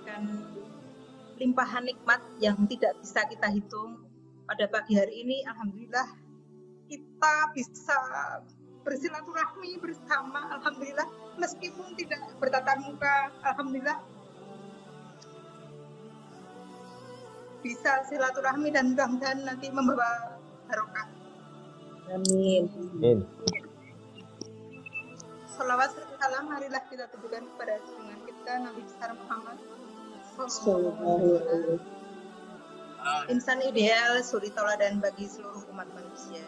memberikan limpahan nikmat yang tidak bisa kita hitung. Pada pagi hari ini, alhamdulillah kita bisa bersilaturahmi bersama, alhamdulillah, meskipun tidak bertatap muka, alhamdulillah bisa silaturahmi dan mudah-mudahan nanti membawa barokah. Amin. Salawat serta salam marilah kita tujukan kepada junjungan kita Nabi besar Muhammad insan ideal, suri tauladan bagi seluruh umat manusia.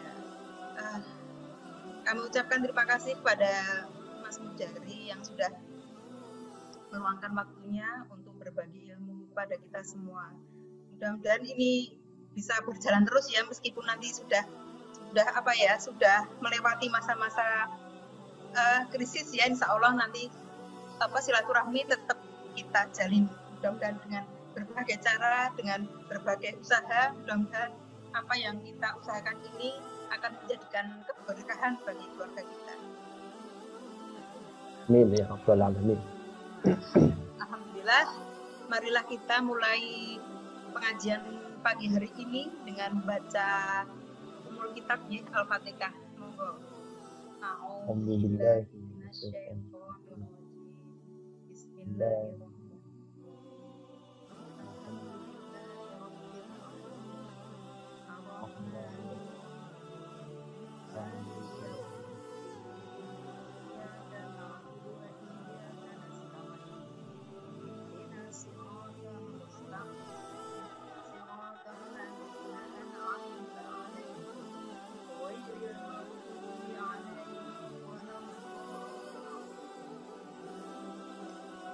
Kami ucapkan terima kasih kepada Mas Mujari yang sudah meluangkan waktunya untuk berbagi ilmu pada kita semua. Mudah-mudahan ini bisa berjalan terus ya, meskipun nanti sudah melewati masa-masa krisis ya, insya Allah nanti silaturahmi tetap kita jalin. Mudah-mudahan dengan berbagai cara, dengan berbagai usaha, mudah-mudahan apa yang kita usahakan ini akan menjadikan keberkahan bagi keluarga kita. Amin ya rabbal alamin. Alhamdulillah, marilah kita mulai pengajian pagi hari ini dengan membaca umul kitab ya, Al-Fatihah. Monggo. Alhamdulillah. Bismillahirrahmanirrahim.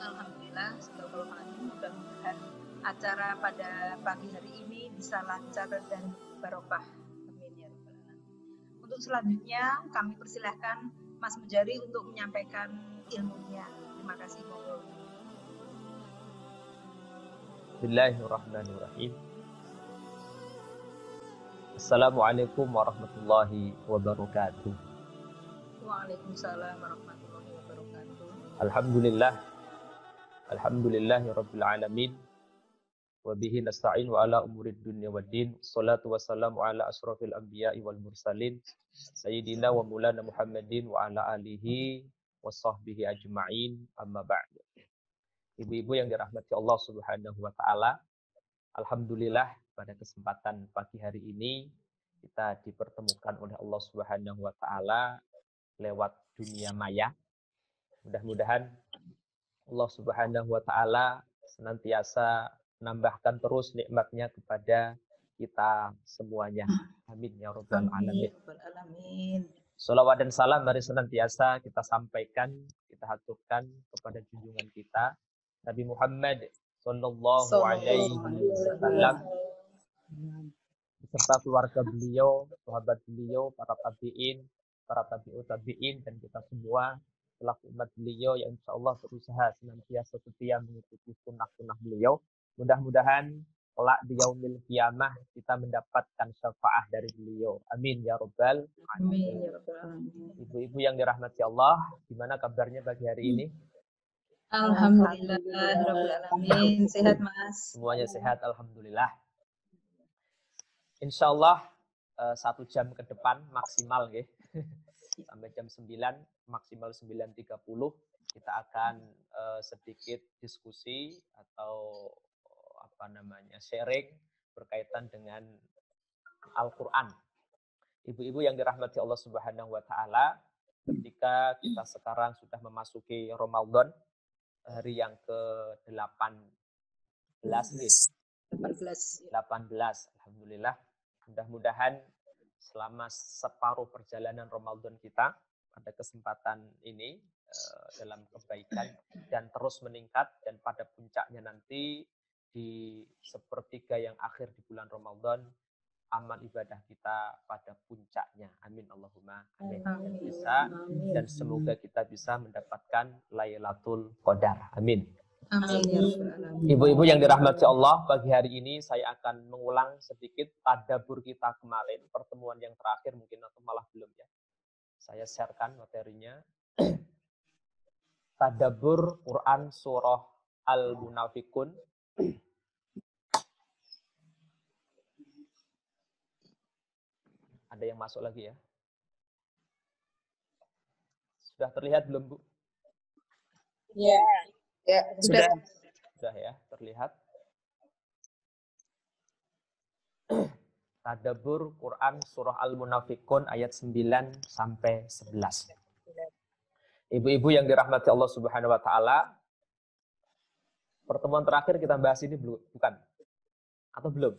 Alhamdulillah, mudah-mudahan acara pada pagi hari ini bisa lancar dan barokah. Amin ya rabbal alamin. Untuk selanjutnya kami persilahkan Mas Mujari untuk menyampaikan ilmunya. Terima kasih. Bismillahirrahmanirrahim. Assalamualaikum warahmatullahi wabarakatuh. Waalaikumsalam warahmatullahi wabarakatuh. Alhamdulillahi rabbil alamin. Wa bihi nasta'in wa ala umurid dunya waddin. Salatu wassalamu ala asrafil anbiya'i wal mursalin. Sayyidina wa maulana Muhammadin wa ala alihi wa sahbihi ajma'in. Amma ba'du. Ibu-ibu yang dirahmati Allah Subhanahu wa taala, alhamdulillah pada kesempatan pagi hari ini kita dipertemukan oleh Allah Subhanahu wa taala lewat dunia maya. Mudah-mudahan Allah Subhanahu wa taala senantiasa menambahkan terus nikmatnya kepada kita semuanya. Amin ya rabbal alamin. Shalawat dan salam mari senantiasa kita sampaikan, kita haturkan kepada junjungan kita Nabi Muhammad sallallahu alaihi wasallam beserta keluarga beliau, sahabat beliau, para tabi'in, para tabi'ut tabi'in dan kita semua selaku umat beliau yang insyaallah berusaha senantiasa setia mengikuti sunnah-sunnah beliau. Mudah-mudahan kelak di yaumil qiyamah kita mendapatkan syafaat dari beliau. Amin ya rabbal alamin. Ibu-ibu yang dirahmati Allah, gimana kabarnya pagi hari ini? Alhamdulillah rabbil alamin. Sehat Mas? Semuanya sehat alhamdulillah. Insyaallah 1 jam ke depan maksimal ya. Sampai jam 9 maksimal 9.30 kita akan sedikit diskusi atau sharing berkaitan dengan Al-Qur'an. Ibu-ibu yang dirahmati Allah Subhanahu wa taala, ketika kita sekarang sudah memasuki Ramadan, hari yang ke-18 nih. 18 alhamdulillah. Mudah-mudahan selama separuh perjalanan Ramadan kita pada kesempatan ini dalam kebaikan dan terus meningkat, dan pada puncaknya nanti di sepertiga yang akhir di bulan Ramadan amal ibadah kita pada puncaknya. Amin Allahumma amin. Dan semoga kita bisa mendapatkan Lailatul Qadar. Amin. Ibu-ibu yang dirahmati Allah, pagi hari ini saya akan mengulang sedikit tadabbur kita kemarin, pertemuan yang terakhir mungkin atau malah belum ya. Saya sharekan materinya. Tadabbur Quran surah Al-Munafiqun. Ada yang masuk lagi ya? Sudah terlihat belum, Bu? Ya. Ya, sudah. Sudah ya, terlihat. Tadabbur Quran surah Al-Munafiqun ayat 9 sampai 11. Ibu-ibu yang dirahmati Allah Subhanahu wa taala, pertemuan terakhir kita bahas ini belum, bukan? Atau belum?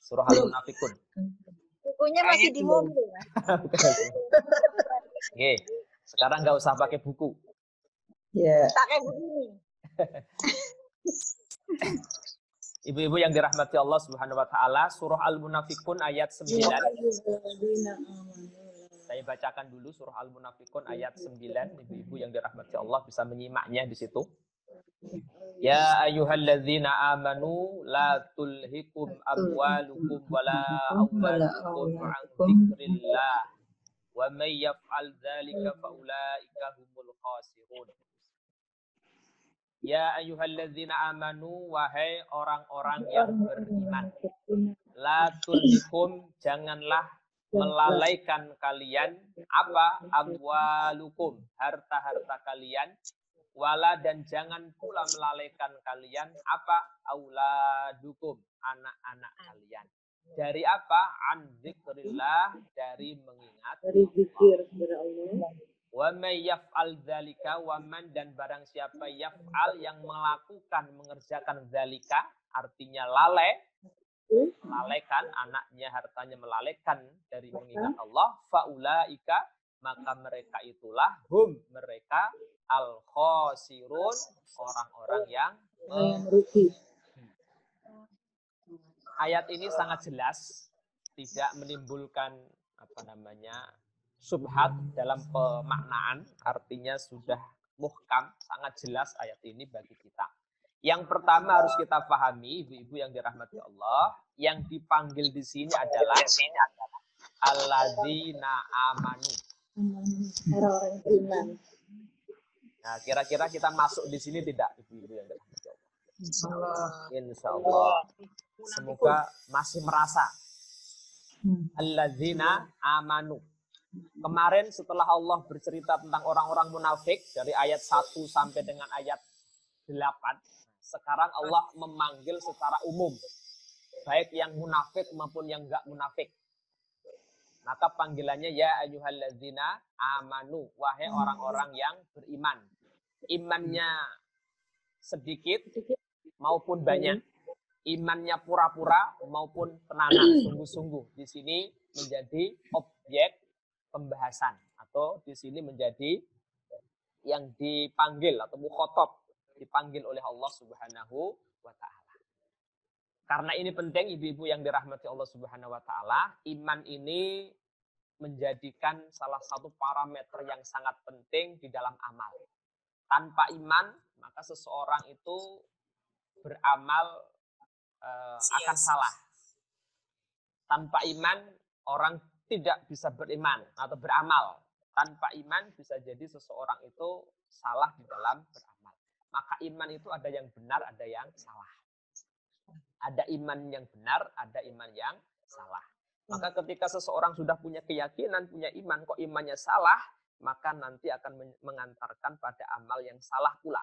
Surah Al-Munafiqun. Bukunya masih di mobil ya. Oke, sekarang nggak usah pakai buku. Ya. Pakai begini. Ibu-ibu yang dirahmati Allah Subhanahu wa taala, surah Al-Munafiqun ayat 9. Saya bacakan dulu surah Al-Munafiqun ayat 9. Ibu-ibu yang dirahmati Allah bisa menyimaknya di situ. Ya ayyuhalladzina amanu la tulhikum amwalukum wala auladukum an dzikrillah wa may yaf'al dzalika faulaika humul khasirun. Ya ayyuhalladzina amanu, wahai orang-orang yang beriman. La tulhikum, janganlah melalaikan kalian apa? Amwalukum, harta-harta kalian. Wala, dan jangan pula melalaikan kalian apa? Auladukum, anak-anak kalian. Dari apa? An dzikrillah, dari mengingat. Dari zikir kepada Allah. Wa may yaf'al dzalika, wa man, dan barang siapa yaf'al, yang melakukan, mengerjakan dzalika, artinya lalai, melalaikan anaknya, hartanya melalaikan dari mengingat Allah, faulaika, maka mereka itulah hum, mereka al khosirun, orang-orang yang merugi. Ayat ini sangat jelas, tidak menimbulkan subhat dalam pemaknaan, artinya sudah muhkam, sangat jelas ayat ini bagi kita. Yang pertama harus kita pahami, ibu-ibu yang dirahmati Allah, yang dipanggil di sini adalah alladzina amanu. Orang-orang beriman. Nah, kira-kira kita masuk di sini tidak, ibu-ibu yang dirahmati Allah? Insyaallah. Insyaallah. Semoga masih merasa. Alladzina amanu. Kemarin setelah Allah bercerita tentang orang-orang munafik dari ayat 1 sampai dengan ayat 8, sekarang Allah memanggil secara umum, baik yang munafik maupun yang enggak munafik. Maka panggilannya ya ayyuhalladzina amanu, wahai orang-orang yang beriman. Imannya sedikit maupun banyak, imannya pura-pura maupun tenanan, sungguh-sungguh. Di sini menjadi objek pembahasan, atau di sini menjadi yang dipanggil atau mukhotob, dipanggil oleh Allah Subhanahu wa taala. Karena ini penting, ibu-ibu yang dirahmati Allah Subhanahu wa taala, iman ini menjadikan salah satu parameter yang sangat penting di dalam amal. Tanpa iman, maka seseorang itu beramal akan salah. Tanpa iman, orang tidak bisa beriman atau beramal. Tanpa iman bisa jadi seseorang itu salah di dalam beramal. Maka iman itu ada yang benar, ada yang salah. Ada iman yang benar, ada iman yang salah. Maka ketika seseorang sudah punya keyakinan, punya iman, kok imannya salah, maka nanti akan mengantarkan pada amal yang salah pula.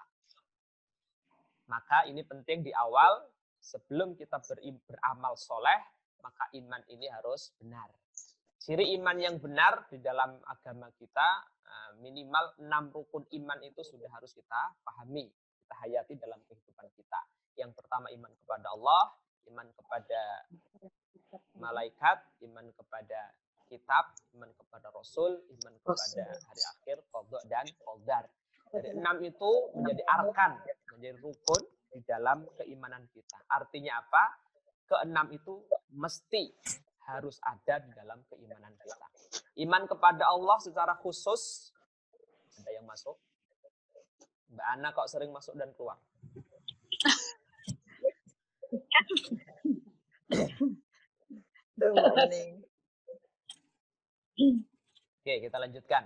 Maka ini penting di awal, sebelum kita beramal soleh, maka iman ini harus benar. Ciri iman yang benar di dalam agama kita, minimal 6 rukun iman itu sudah harus kita pahami, kita hayati dalam kehidupan kita. Yang pertama iman kepada Allah, iman kepada malaikat, iman kepada kitab, iman kepada Rasul, iman kepada hari akhir, qadha dan qadar. Dari 6 itu menjadi arkan, menjadi rukun di dalam keimanan kita. Artinya apa? Ke-6 itu mesti harus ada di dalam keimanan kita. Iman kepada Allah secara khusus, ada yang masuk? Mbak Ana kok sering masuk dan keluar? Oke, kita lanjutkan.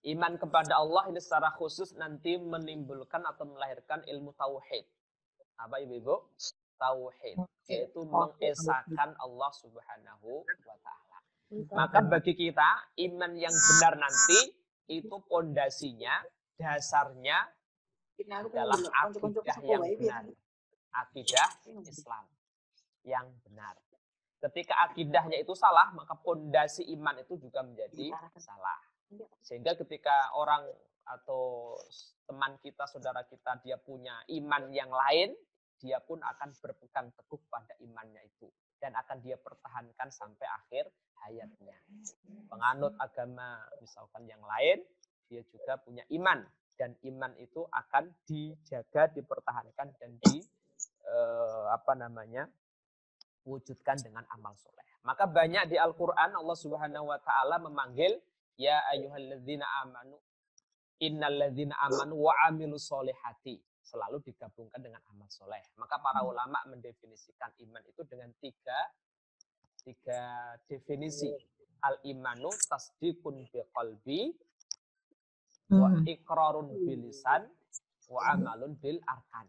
Iman kepada Allah ini secara khusus nanti menimbulkan atau melahirkan ilmu tauhid. Apa Ibu-ibu? Tauhid, yaitu mengesahkan Allah Subhanahu wa taala. Maka bagi kita iman yang benar nanti itu pondasinya, dasarnya adalah akidah yang benar. Akidah Islam yang benar. Ketika akidahnya itu salah, maka pondasi iman itu juga menjadi salah. Sehingga ketika orang atau teman kita, saudara kita, dia punya iman yang lain, dia pun akan berpegang teguh pada imannya itu. Dan akan dia pertahankan sampai akhir hayatnya. Penganut agama misalkan yang lain, dia juga punya iman. Dan iman itu akan dijaga, dipertahankan, dan wujudkan dengan amal soleh. Maka banyak di Al-Quran Allah Subhanahu Wa Taala memanggil ya ayyuhalladzina amanu innalladzina amanu wa amilus solihati, selalu digabungkan dengan amal soleh. Maka para ulama mendefinisikan iman itu dengan tiga definisi. Al-imanu tasdiqun biqalbi wa iqrarun bilisan wa amalun bil arkan.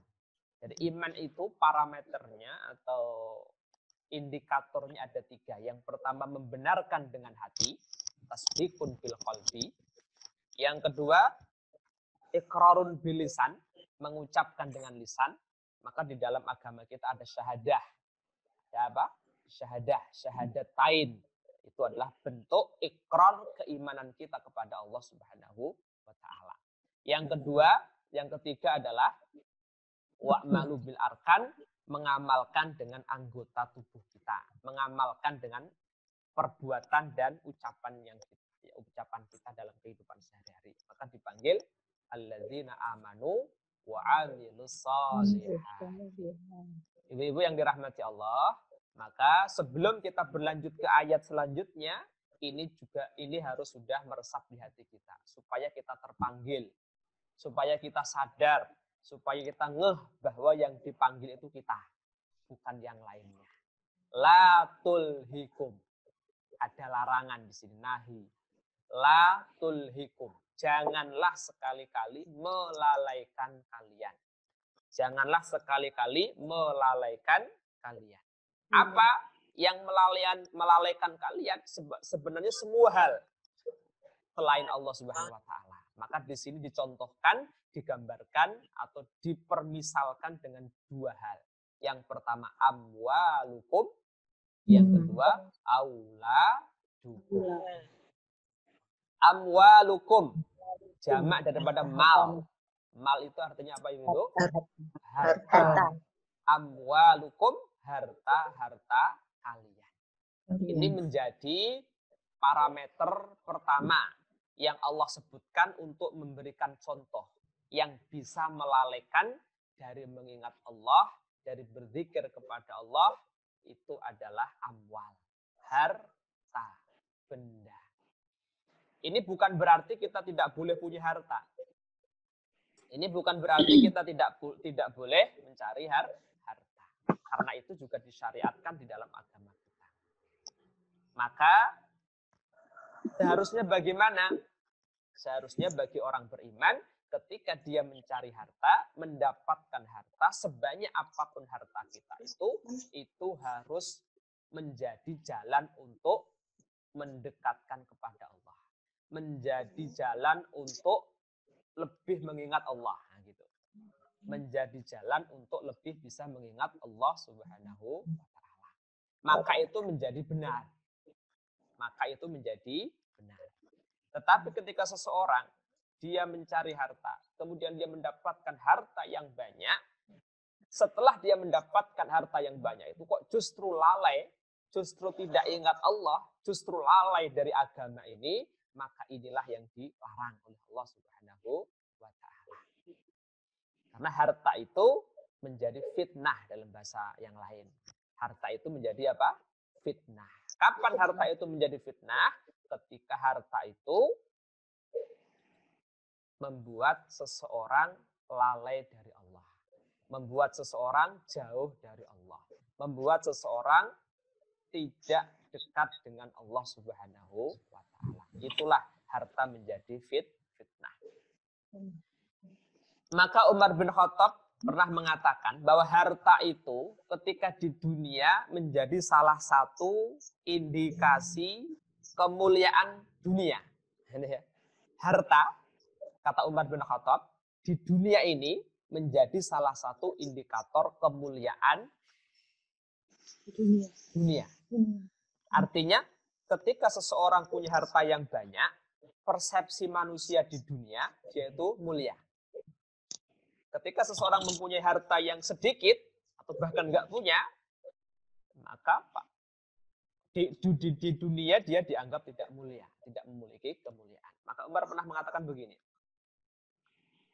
Jadi iman itu parameternya atau indikatornya ada tiga. Yang pertama membenarkan dengan hati, tasdiqun bil qalbi. Yang kedua iqrarun bil lisan, mengucapkan dengan lisan. Maka di dalam agama kita ada syahadah. Ya apa? Syahadatain. Itu adalah bentuk ikrar keimanan kita kepada Allah Subhanahu wa taala. Yang ketiga adalah wa'malu bil arkan, mengamalkan dengan anggota tubuh kita, mengamalkan dengan perbuatan dan ucapan kita dalam kehidupan sehari-hari. Maka dipanggil alladzina amanu wa amilus sholihat. Ibu-ibu yang dirahmati Allah, maka sebelum kita berlanjut ke ayat selanjutnya, ini harus sudah meresap di hati kita supaya kita terpanggil, supaya kita sadar, supaya kita ngeh bahwa yang dipanggil itu kita, bukan yang lainnya. La tulhikum. Ada larangan di sini, nahi. La tulhikum. Janganlah sekali-kali melalaikan kalian. Janganlah sekali-kali melalaikan kalian. Apa yang melalaikan kalian? Sebenarnya semua hal selain Allah Subhanahu wa taala. Maka di sini dicontohkan, digambarkan atau dipermisalkan dengan dua hal. Yang pertama amwalukum, yang kedua auladukum. Amwalukum jamak daripada mal. Mal itu artinya apa Ibu? Harta. Amwalukum, harta kalian. Ini menjadi parameter pertama yang Allah sebutkan untuk memberikan contoh yang bisa melalaikan dari mengingat Allah, dari berzikir kepada Allah, itu adalah amwal, harta, benda. Ini bukan berarti kita tidak boleh punya harta. Ini bukan berarti kita tidak boleh mencari harta. Karena itu juga disyariatkan di dalam agama kita. Maka seharusnya bagaimana? Seharusnya bagi orang beriman, ketika dia mencari harta, mendapatkan harta, sebanyak apapun harta kita itu harus menjadi jalan untuk mendekatkan kepada Allah. Menjadi jalan untuk lebih mengingat Allah. Gitu. Menjadi jalan untuk lebih bisa mengingat Allah Subhanahu wa taala. Maka itu menjadi benar. Tetapi ketika seseorang dia mencari harta, kemudian dia mendapatkan harta yang banyak, setelah dia mendapatkan harta yang banyak itu kok justru lalai, justru tidak ingat Allah, justru lalai dari agama ini, maka inilah yang dilarang oleh Allah Subhanahu wa taala. Karena harta itu menjadi fitnah dalam bahasa yang lain. Harta itu menjadi apa? Fitnah. Kapan harta itu menjadi fitnah? Ketika harta itu membuat seseorang lalai dari Allah. Membuat seseorang jauh dari Allah. Membuat seseorang tidak dekat dengan Allah Subhanahu wa taala. Itulah harta menjadi Maka Umar bin Khattab pernah mengatakan bahwa harta itu ketika di dunia menjadi salah satu indikasi kemuliaan dunia. Harta, kata Umar bin Khattab, di dunia ini menjadi salah satu indikator kemuliaan dunia. Artinya, ketika seseorang punya harta yang banyak, persepsi manusia di dunia yaitu mulia. Ketika seseorang mempunyai harta yang sedikit atau bahkan nggak punya, maka di dunia dia dianggap tidak mulia, tidak memiliki kemuliaan. Maka Umar pernah mengatakan begini,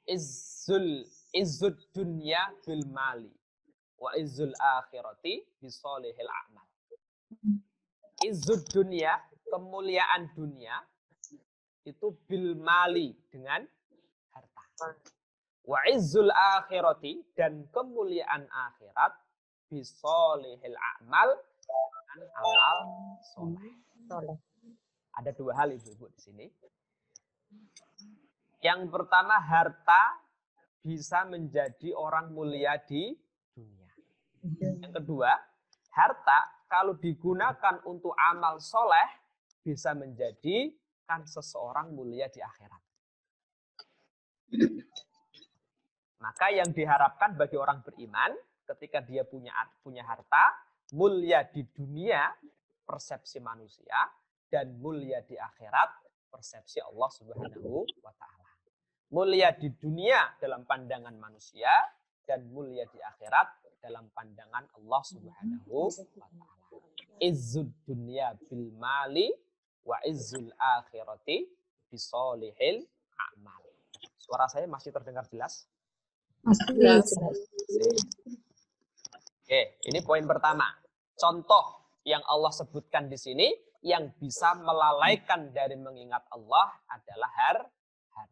izzud dunya bil mali wa izzul akhirati bisolihil a'mal. Izzud dunya, kemuliaan dunia itu bil mali, dengan harta. Wa izzul akhirati, dan kemuliaan akhirat bisolihil a'mal, dengan amal soleh. Ada dua hal ibu-ibu di sini. Yang pertama, harta bisa menjadi orang mulia di dunia. Yang kedua, harta kalau digunakan untuk amal soleh bisa menjadikan seseorang mulia di akhirat. Maka yang diharapkan bagi orang beriman ketika dia punya harta, mulia di dunia persepsi manusia, dan mulia di akhirat persepsi Allah Subhanahu wa Ta'ala. Mulia di dunia dalam pandangan manusia, dan mulia di akhirat dalam pandangan Allah Subhanahu wa Ta'ala. Izzud dunya bil mali wa izzul akhirati bisolihil a'mal. Suara saya masih terdengar jelas? Masih. Oke, ini poin pertama. Contoh yang Allah sebutkan di sini yang bisa melalaikan dari mengingat Allah adalah harta.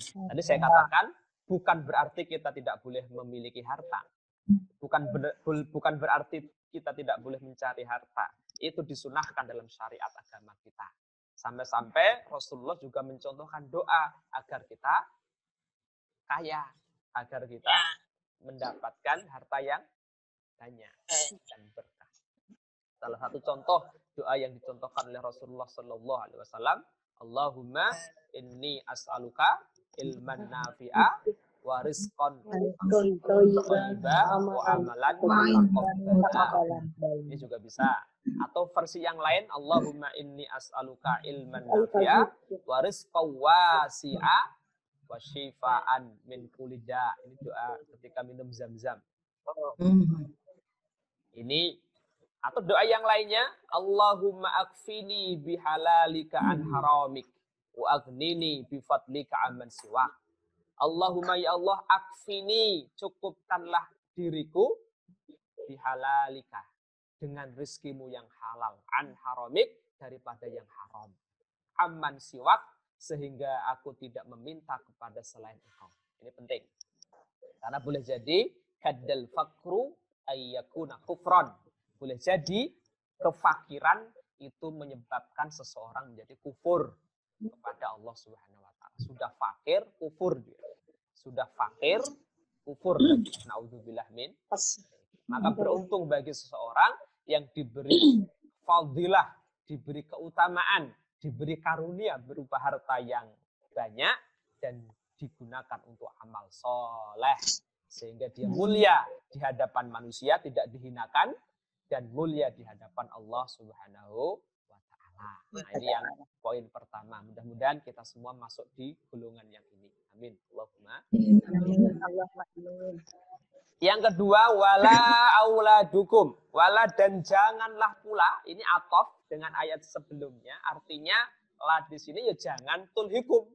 Tadi saya katakan bukan berarti kita tidak boleh memiliki harta. Bukan berarti kita tidak boleh mencari harta. Itu disunahkan dalam syariat agama kita. Sampai-sampai Rasulullah juga mencontohkan doa agar kita kaya, agar kita mendapatkan harta yang banyak dan berkah. Salah satu contoh doa yang dicontohkan oleh Rasulullah Sallallahu Alaihi Wasallam, Allahumma inni as'aluka ilman nafi'a wa rizqan thayyiban wa amalan mutaqabbalan. Ini juga bisa. Atau versi yang lain, Allahumma inni as'aluka ilman nafi'a wa rizqan wasi'a wa syifaan min kulli da'. Ini doa ketika minum zam-zam. Ini atau doa yang lainnya, Allahumma akfini bihalalika an haramik wa aghnini bifadlika amman siwak. Allahumma ya Allah, akfini, cukupkanlah diriku bihalalika, dengan rizkimu yang halal, an haramik, daripada yang haram, amman siwak, sehingga aku tidak meminta kepada selain engkau. Ini penting. Karena boleh jadi kaddal fakru ayyakuna kufran. Boleh jadi kefakiran itu menyebabkan seseorang menjadi kufur kepada Allah Subhanahu wa Ta'ala. Sudah fakir, kufur dia. Sudah fakir, kufur. Naudzubillah min. Maka beruntung bagi seseorang yang diberi fadilah, diberi keutamaan, diberi karunia berupa harta yang banyak dan digunakan untuk amal soleh. Sehingga dia mulia di hadapan manusia, tidak dihinakan, dan mulia di hadapan Allah Subhanahu wa Ta'ala. Nah, ini yang poin pertama. Mudah-mudahan kita semua masuk di golongan yang ini. Amin. Allahumma. Yang kedua, wala auladukum. Wala, dan janganlah pula. Ini atof dengan ayat sebelumnya. Artinya, la di sini ya jangan tulhikum.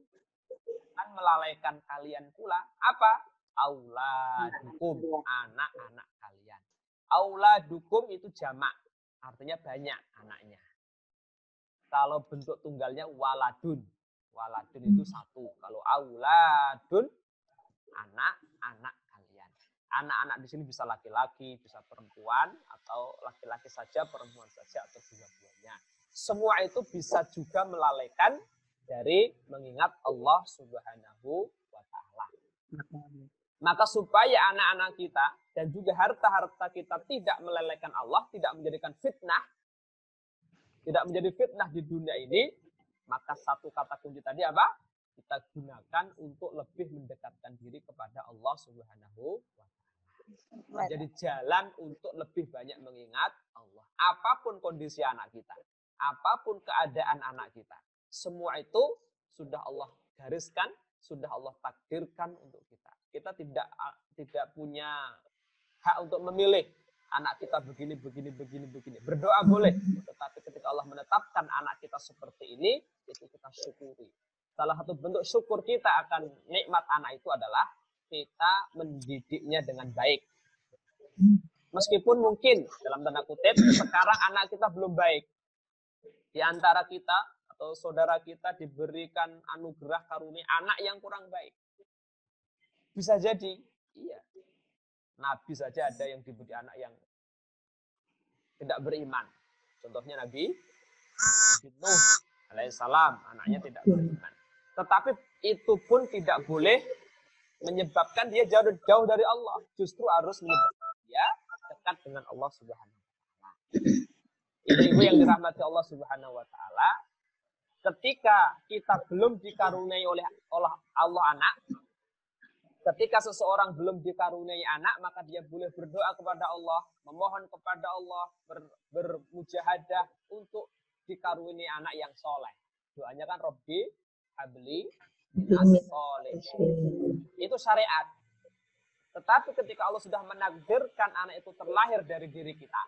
Kan melalaikan kalian pula. Apa? Auladukum. Anak-anak kalian. Auladukum itu jamak. Artinya banyak anaknya. Kalau bentuk tunggalnya waladun. Waladun itu satu. Kalau auladun, anak-anak kalian. Anak-anak di sini bisa laki-laki, bisa perempuan, atau laki-laki saja, perempuan saja, atau dua-duanya. Semua itu bisa juga melalaikan dari mengingat Allah Subhanahu wa Ta'ala. Maka supaya anak-anak kita dan juga harta-harta kita tidak melelehkan Allah, tidak menjadikan fitnah, tidak menjadi fitnah di dunia ini, maka satu kata kunci tadi apa? Kita gunakan untuk lebih mendekatkan diri kepada Allah Subhanahu wa Ta'ala. Jadi jalan untuk lebih banyak mengingat Allah. Apapun kondisi anak kita, apapun keadaan anak kita, semua itu sudah Allah gariskan, sudah Allah takdirkan untuk kita. Kita tidak punya hak untuk memilih anak kita begini. Berdoa boleh, tetapi ketika Allah menetapkan anak kita seperti ini, itu kita syukuri. Salah satu bentuk syukur kita akan nikmat anak itu adalah kita mendidiknya dengan baik. Meskipun mungkin dalam tanda kutip sekarang anak kita belum baik. Di antara kita atau saudara kita diberikan anugerah karunia anak yang kurang baik. Bisa jadi, iya. Nabi saja ada yang diberi anak yang tidak beriman. Contohnya Nabi Nuh alaihissalam, anaknya tidak beriman. Tetapi itu pun tidak boleh menyebabkan dia jauh dari Allah. Justru harus menyebabkan dia dekat dengan Allah Subhanahu wa Ta'ala. Ibu-ibu yang dirahmati Allah Subhanahu wa Ta'ala, ketika kita belum dikaruniai oleh Allah anak, ketika seseorang belum dikaruniai anak, maka dia boleh berdoa kepada Allah, memohon kepada Allah, bermujahadah untuk dikaruniai anak yang soleh. Doanya kan Robbi habli minas sholihin. Itu syariat. Tetapi ketika Allah sudah menakdirkan anak itu terlahir dari diri kita,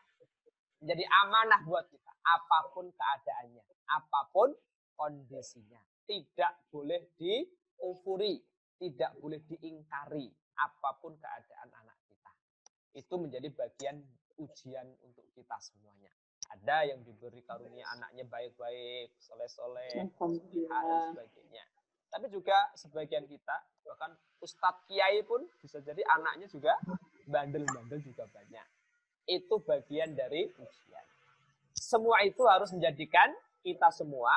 menjadi amanah buat kita, apapun keadaannya, apapun kondisinya, tidak boleh dikufuri, tidak boleh diingkari apapun keadaan anak kita. Itu menjadi bagian ujian untuk kita semuanya. Ada yang diberi karunia anaknya baik-baik, soleh-soleh, dan sebagainya. Tapi juga sebagian kita, bahkan Ustadz Kiai pun bisa jadi anaknya juga bandel-bandel juga banyak. Itu bagian dari ujian. Semua itu harus menjadikan kita semua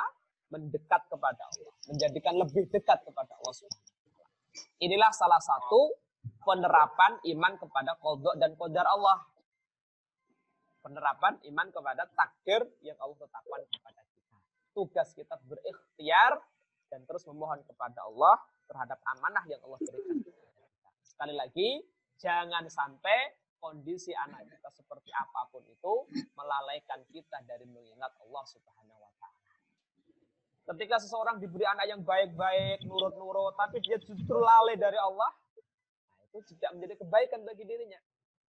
mendekat kepada Allah, menjadikan lebih dekat kepada Allah Subhanahu wa Ta'ala. Inilah salah satu penerapan iman kepada qadha dan qadar Allah. Penerapan iman kepada takdir yang Allah tetapkan kepada kita. Tugas kita berikhtiar dan terus memohon kepada Allah terhadap amanah yang Allah berikan kepada kita. Sekali lagi, jangan sampai kondisi anak kita seperti apapun itu melalaikan kita dari mengingat Allah Subhanahu wa Ta'ala. Ketika seseorang diberi anak yang baik-baik, nurut-nurut, tapi dia justru lalai dari Allah, nah itu tidak menjadi kebaikan bagi dirinya.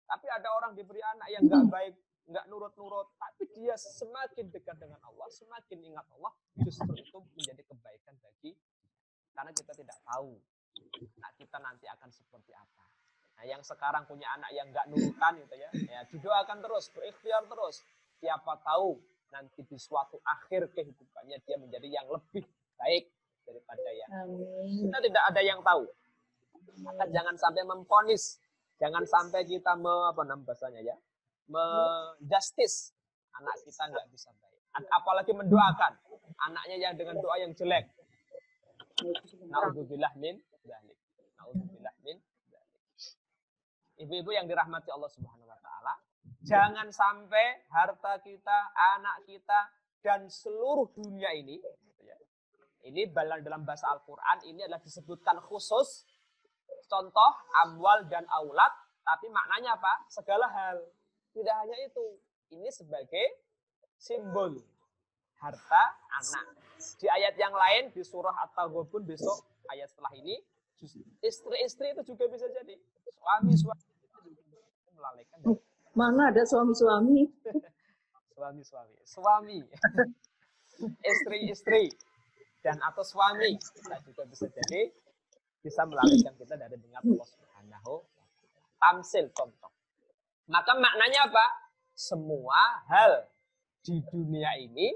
Tapi ada orang diberi anak yang nggak baik, nggak nurut-nurut, tapi dia semakin dekat dengan Allah, semakin ingat Allah, justru itu menjadi kebaikan bagi kita. Karena kita tidak tahu anak kita nanti akan seperti apa. Nah, yang sekarang punya anak yang nggak nurutan gitu ya didoakan terus, berikhtiar terus. Siapa tahu nanti di suatu akhir kehidupannya dia menjadi yang lebih baik daripada yang kita tidak ada yang tahu. Maka jangan sampai memvonis, jangan sampai kita menjustis anak kita nggak bisa baik. Apalagi mendoakan anaknya yang dengan doa yang jelek. Naudzubillah min dzalik. Naudzubillah min dzalik. Ibu-ibu yang dirahmati Allah Subhanahu wa Ta'ala, jangan sampai harta kita, anak kita, dan seluruh dunia ini, ini dalam bahasa Al-Quran, ini adalah disebutkan khusus, contoh, amwal dan aulad, tapi maknanya apa? Segala hal. Tidak hanya itu. Ini sebagai simbol harta anak. Di ayat yang lain, di surah At-Taghabun besok, ayat setelah ini, istri-istri itu juga bisa jadi. Suami-suami itu juga bisa melalaikan. Mana ada suami-suami? Suami. Istri-istri. Dan atau suami. Kita juga bisa jadi, bisa melalaikan kita dari dengar Allah Subhanahu wa Ta'ala. Tamsil, contoh. Maka maknanya apa? Semua hal di dunia ini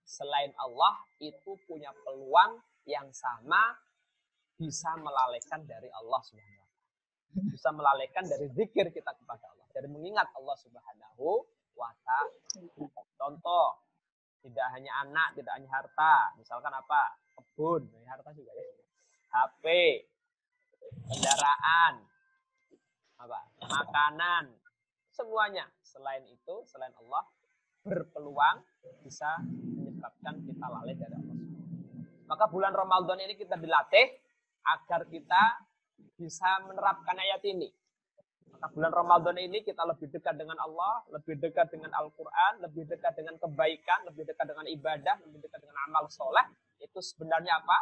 selain Allah itu punya peluang yang sama bisa melalaikan dari Allah Subhanahu wa Ta'ala. Bisa melalaikan dari zikir kita kepada Allah, dari mengingat Allah Subhanahu wa Ta'ala. Contoh, tidak hanya anak, tidak hanya harta. Misalkan apa? Kebun, harta juga ya. HP, kendaraan, makanan, semuanya selain itu, selain Allah berpeluang bisa menyebabkan kita lalai dari Allah. Maka bulan Ramadan ini kita dilatih agar kita bisa menerapkan ayat ini. Maka bulan Ramadan ini kita lebih dekat dengan Allah, lebih dekat dengan Al-Quran, lebih dekat dengan kebaikan, lebih dekat dengan ibadah, lebih dekat dengan amal soleh. Itu sebenarnya apa?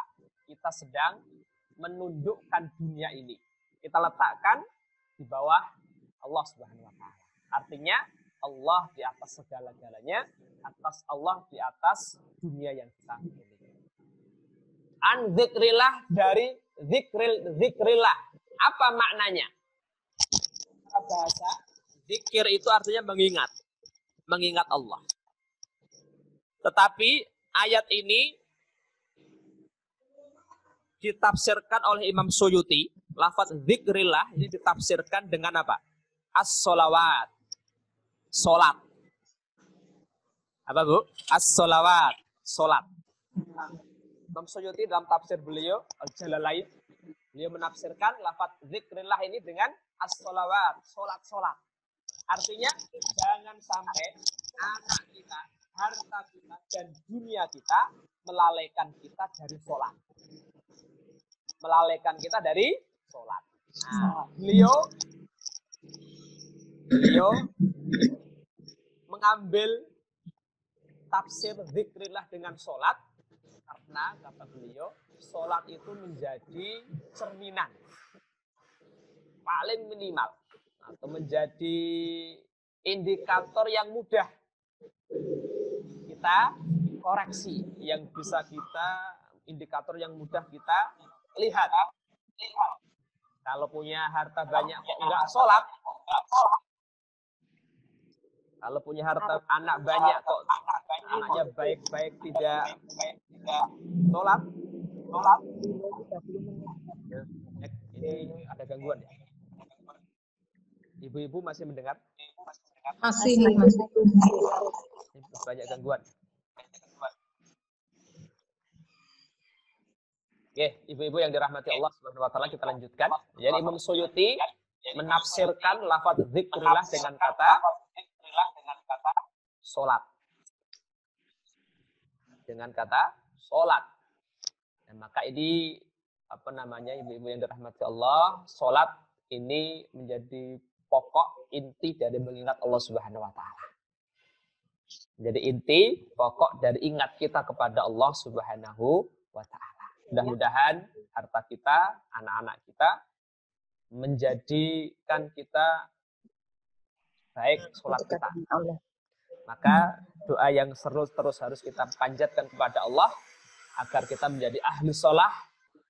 Kita sedang menundukkan dunia ini. Kita letakkan di bawah Allah Subhanahu wa Ta'ala. Artinya Allah di atas segala-galanya, atas Allah di atas dunia yang kita miliki. An zikrillah dari zikrillah. Apa maknanya? Bahasa zikir itu artinya mengingat Allah. Tetapi ayat ini ditafsirkan oleh Imam Suyuti. Lafaz zikrillah ini ditafsirkan dengan apa? As-solawat. Solat. Apa Bu? As-solawat. Solat. Imam Suyuti dalam tafsir beliau Al-Jalalain, beliau menafsirkan lafaz zikrillah ini dengan as-solawat, solat. Artinya jangan sampai anak kita, harta kita, dan dunia kita melalaikan kita dari solat. Melalaikan kita dari solat. Nah, beliau mengambil tafsir zikrillah dengan solat karena kata beliau solat itu menjadi cerminan paling minimal atau menjadi indikator yang mudah kita koreksi, yang bisa kita indikator yang mudah kita lihat. Kalau punya harta banyak kok enggak sholat, kalau punya harta anak banyak kok anaknya baik-baik tidak sholat. Ini ada gangguan ya? Ibu-ibu masih mendengar? Masih. Banyak gangguan. Oke, ibu-ibu yang dirahmati Allah Subhanahu wa Ta'ala, kita lanjutkan. Jadi Imam Suyuti menafsirkan lafaz zikrillah dengan kata solat. Dengan kata solat. Dan maka ini ibu-ibu yang dirahmati Allah, solat ini menjadi pokok inti dari mengingat Allah Subhanahu wa Ta'ala. Jadi inti pokok dari ingat kita kepada Allah Subhanahu wa Ta'ala. Mudah-mudahan harta kita, anak-anak kita menjadikan kita baik sholat kita. Maka doa yang terus harus kita panjatkan kepada Allah agar kita menjadi ahli sholah,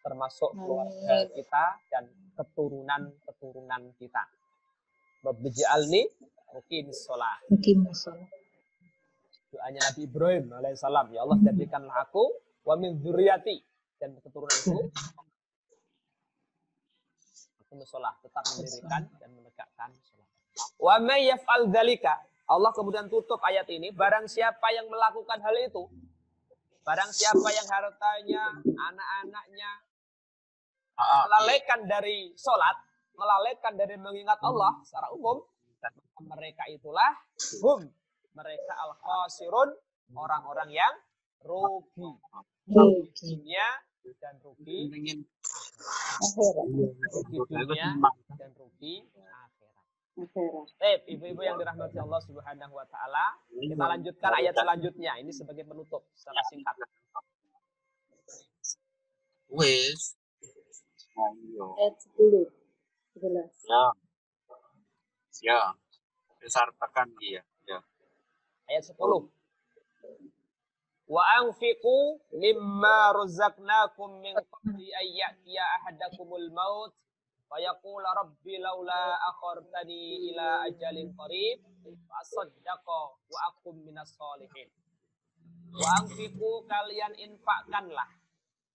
termasuk keluarga kita dan keturunan kita. Rabbi ja'alni muqimis sholah. Doanya Nabi Ibrahim alaihissalam, ya Allah jadikanlah aku wa min dzurriyyati, dan keturunanku aku sholat, tetap mendirikan dan menegakkan sholat. Wa may yaf'al dzalika, Allah kemudian tutup ayat ini, barang siapa yang melakukan hal itu, barang siapa yang hartanya, anak-anaknya melalaikan dari sholat, melalaikan dari mengingat Allah secara umum, mereka itulah mereka al-khasirun, orang-orang yang rugi. Dunia dan rugi dunia dan rugi akhirat. Ibu-ibu yang dirahmati Allah Subhanahu wa Ta'ala, kita lanjutkan ayat selanjutnya. Ini sebagai penutup secara singkat. Wes. Ayat 10. 11. Ya. Besar tekan dia. Ya. Ayat 10. Wa anfiqu mimma razaqnakum min qabli an ya'tiya ahadakumul maut fa yaqula rabbi laula akhartani ila ajalin qarib fa asaddaqa wa akum minas sholihin. Wa anfiqu, kalian infakkanlah,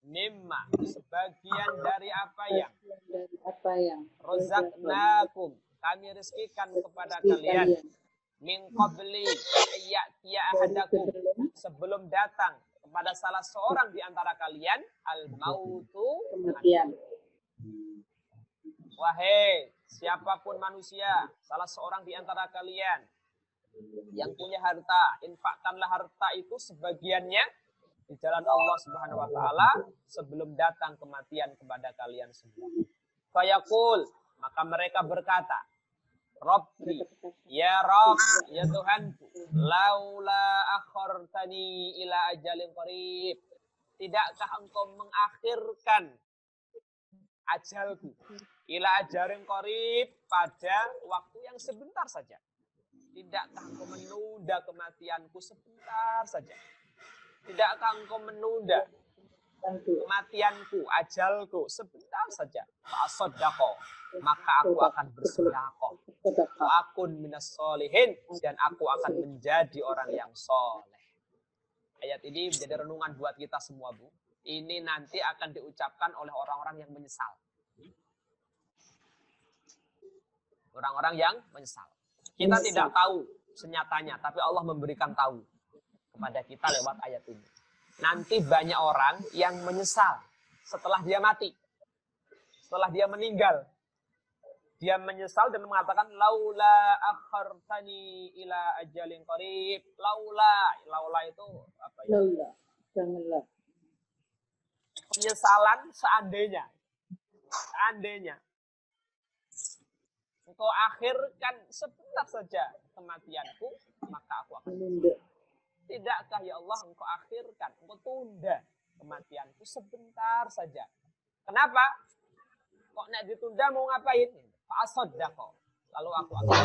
mimma, sebagian dari apa yang razaqnakum, kami rizkikan kepada kalian, min qabli ayyatiya ahadakum, sebelum datang kepada salah seorang di antara kalian al mautu, kematian. wahai siapapun manusia, salah seorang di antara kalian yang punya harta, infakkanlah harta itu sebagiannya di jalan Allah Subhanahu wa taala sebelum datang kematian kepada kalian semua. Fayaqul, maka mereka berkata, Rabbi, ya Rabb, ya Tuhanku, laula akhartani ila ajalin qarib. Tidakkah engkau mengakhirkan ajalku ila ajalin qarib pada waktu yang sebentar saja? Tidakkah engkau menunda kematianku sebentar saja? Tidakkah engkau menunda kematianku, ajalku sebentar saja? Fa'asaddaqo, maka aku akan bersedekah. Wa akun minas sholihin, dan aku akan menjadi orang yang soleh. Ayat ini menjadi renungan buat kita semua, Bu. Ini nanti akan diucapkan oleh orang-orang yang menyesal. Orang-orang yang menyesal. Kita tidak tahu senyatanya, tapi Allah memberikan tahu kepada kita lewat ayat ini. Nanti banyak orang yang menyesal setelah dia mati, setelah dia meninggal. Dia menyesal dan mengatakan laula akhartani ila ajalin qarib. Laula itu apa ya? Laula, janganlah. Penyesalan seandainya engkau akhirkan sebentar saja kematianku, maka aku akan menunda. Tidakkah ya Allah engkau akhirkan, engkau tunda kematianku sebentar saja? Kenapa? Kok nak ditunda mau ngapain? Fa'asaddaqo, lalu aku akan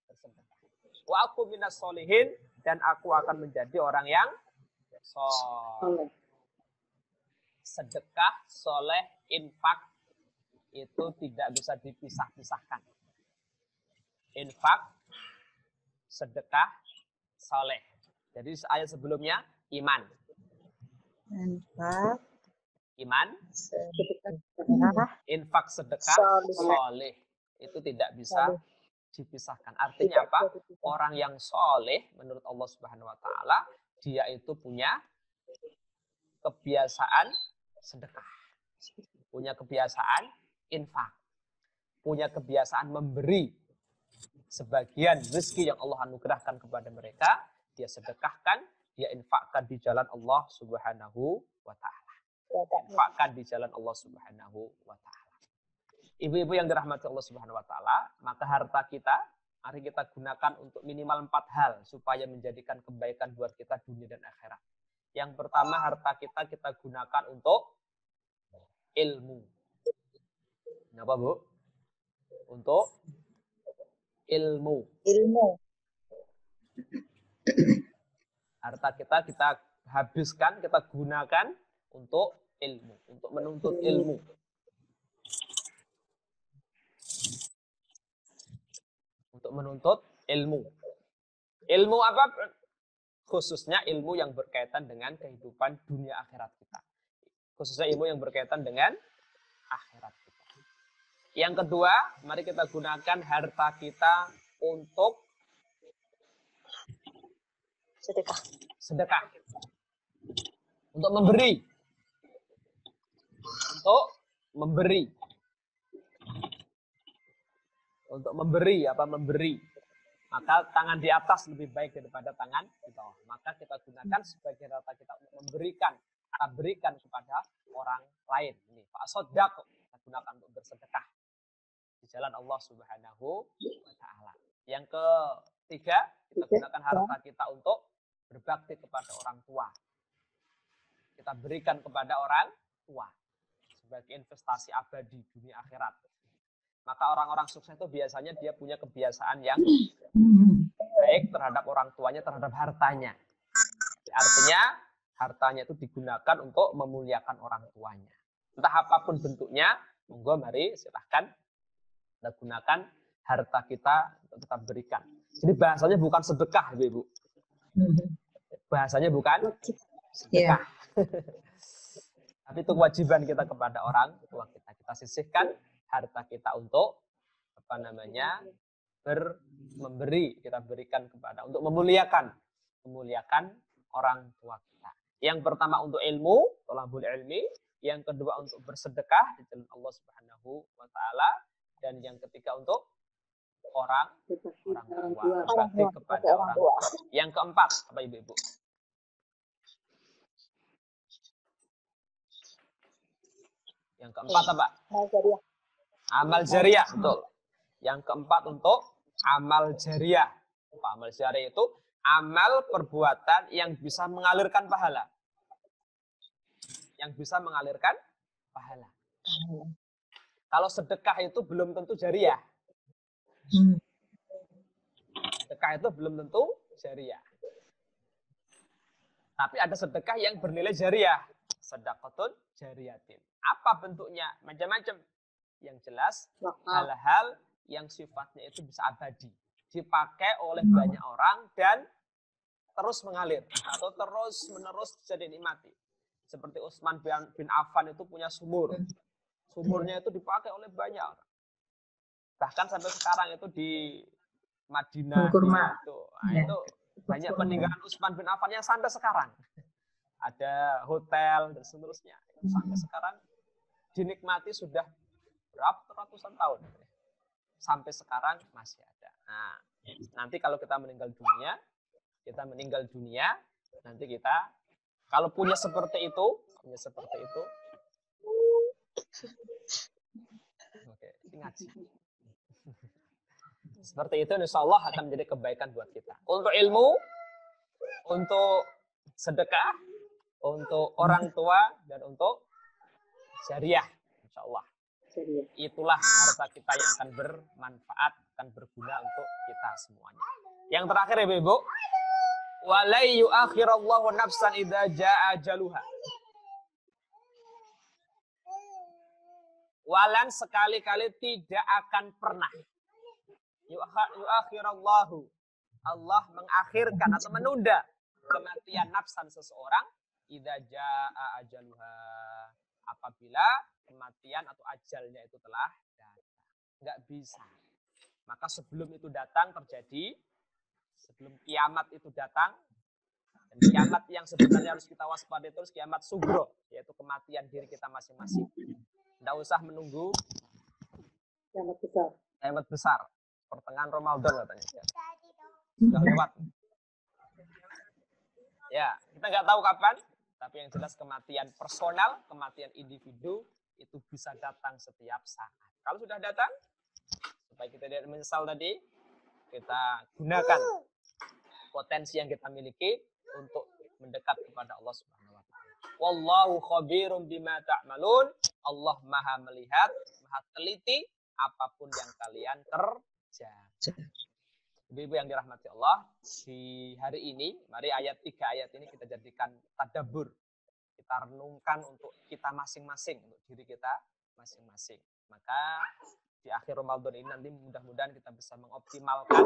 bersedekah. Wa aku minas sholihin, dan aku akan menjadi orang yang soleh. Sedekah, soleh, infak itu tidak bisa dipisah-pisahkan. Infak, sedekah, soleh. Jadi ayat sebelumnya iman. Iman, infak, sedekah, soleh. Itu tidak bisa dipisahkan. Artinya apa? Orang yang soleh menurut Allah Subhanahu wa taala, dia itu punya kebiasaan sedekah, punya kebiasaan infak, punya kebiasaan memberi sebagian rezeki yang Allah anugerahkan kepada mereka, dia sedekahkan, dia infakkan di jalan Allah Subhanahu wa taala. Infakkan di jalan Allah Subhanahu wa taala. Ibu-ibu yang dirahmati Allah Subhanahu wa taala, maka harta kita mari kita gunakan untuk minimal 4 hal supaya menjadikan kebaikan buat kita dunia dan akhirat. Yang pertama, harta kita gunakan untuk ilmu. Kenapa, Bu? Untuk ilmu. Harta kita habiskan, kita gunakan untuk ilmu, untuk menuntut ilmu. Untuk menuntut ilmu. Ilmu apa? Khususnya ilmu yang berkaitan dengan kehidupan dunia akhirat kita. Khususnya ilmu yang berkaitan dengan akhirat kita. Yang kedua, mari kita gunakan harta kita untuk sedekah. Untuk memberi. Untuk memberi. Maka tangan di atas lebih baik daripada tangan di bawah. Maka kita gunakan sebagian harta kita untuk memberikan. Kita berikan kepada orang lain. Ini fa'asaddaq, kita gunakan untuk bersedekah di jalan Allah Subhanahu wa taala. Yang ketiga, kita gunakan harta kita untuk berbakti kepada orang tua. Kita berikan kepada orang tua sebagai investasi abadi dunia akhirat. Maka orang-orang sukses itu biasanya dia punya kebiasaan yang baik terhadap orang tuanya, terhadap hartanya. Artinya hartanya itu digunakan untuk memuliakan orang tuanya. Entah apapun bentuknya, monggo mari silahkan kita gunakan harta kita untuk kita berikan. Jadi bahasanya bukan sedekah, Ibu. Bahasanya bukan sedekah. Tapi itu kewajiban kita kepada orang tua kita. Kita sisihkan harta kita untuk memberi, kita berikan kepada, untuk memuliakan orang tua kita. Yang pertama untuk ilmu, thalabul ilmi. Yang kedua untuk bersedekah di jalan Allah Subhanahu wa taala. dan yang ketiga untuk orang tua, berbakti kepada orang tua. Yang keempat apa ibu-ibu? Yang keempat apa? Amal jariah, betul. Yang keempat untuk amal jariah. Amal jariah itu amal perbuatan yang bisa mengalirkan pahala. Yang bisa mengalirkan pahala. Kalau sedekah itu belum tentu jariah. Sedekah itu belum tentu jariah. Tapi ada sedekah yang bernilai jariah. Sedekatun jariyatin. Apa bentuknya? Macam-macam. Yang jelas, hal-hal yang sifatnya itu bisa abadi. Dipakai oleh banyak orang dan terus mengalir. Atau terus-menerus bisa dinikmati. Seperti Utsman bin Affan itu punya sumur. Sumurnya itu dipakai oleh banyak orang. Bahkan sampai sekarang itu di Madinah itu banyak peninggalan Utsman bin Affan yang sampai sekarang. Ada hotel dan seterusnya. Sampai sekarang dinikmati sudah berapa ratusan tahun. Sampai sekarang masih ada. Nah, nanti kalau kita meninggal dunia, nanti kita kalau punya seperti itu, oke, ngaji. Seperti itu, insya Allah akan menjadi kebaikan buat kita. Untuk ilmu, untuk sedekah, untuk orang tua, dan untuk jariah, insya Allah. Itulah harta kita yang akan bermanfaat, akan berguna untuk kita semuanya. Yang terakhir ya Ibu, walai yu'akhirallahu nafsan idza jaa ajaluha. Walan sekali-kali tidak akan pernah. Yu'akhirallahu. Allah mengakhirkan atau menunda kematian nafsan seseorang idza jaa ajaluha. Apabila kematian atau ajalnya itu telah datang. Nggak bisa. Maka sebelum itu datang terjadi, sebelum kiamat itu datang, dan kiamat yang sebenarnya harus kita waspadai terus kiamat sugro, yaitu kematian diri kita masing-masing. Nggak usah menunggu kiamat besar. Pertengahan Ramadan katanya. Sudah lewat. Ya, kita nggak tahu kapan, tapi yang jelas kematian personal, kematian individu itu bisa datang setiap saat. Kalau sudah datang, supaya kita tidak menyesal tadi, kita gunakan potensi yang kita miliki untuk mendekat kepada Allah Subhanahu wa taala. Wallahu khabirum bima ta'malun. Allah Maha melihat, Maha teliti apapun yang kalian kerjakan. Ibu-ibu yang dirahmati Allah, di hari ini, mari tiga ayat ini kita jadikan tadabbur. Kita renungkan untuk kita masing-masing, untuk diri kita masing-masing. Maka di akhir Ramadan ini nanti mudah-mudahan kita bisa mengoptimalkan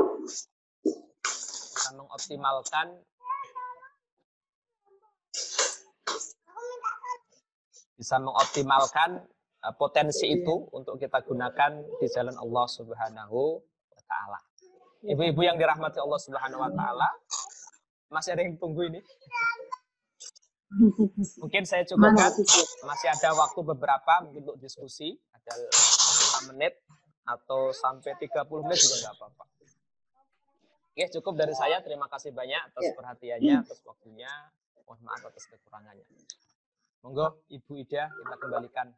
potensi itu untuk kita gunakan di jalan Allah Subhanahu wa taala. Ibu-ibu yang dirahmati Allah Subhanahu wa taala, masih ada yang tunggu ini? Mungkin saya cukupkan, masih ada waktu beberapa mungkin untuk diskusi, ada 5 menit atau sampai 30 menit juga nggak apa-apa. Oke, cukup dari saya. Terima kasih banyak atas perhatiannya, atas waktunya. Mohon maaf atas kekurangannya. Monggo Ibu Ida, kita kembalikan.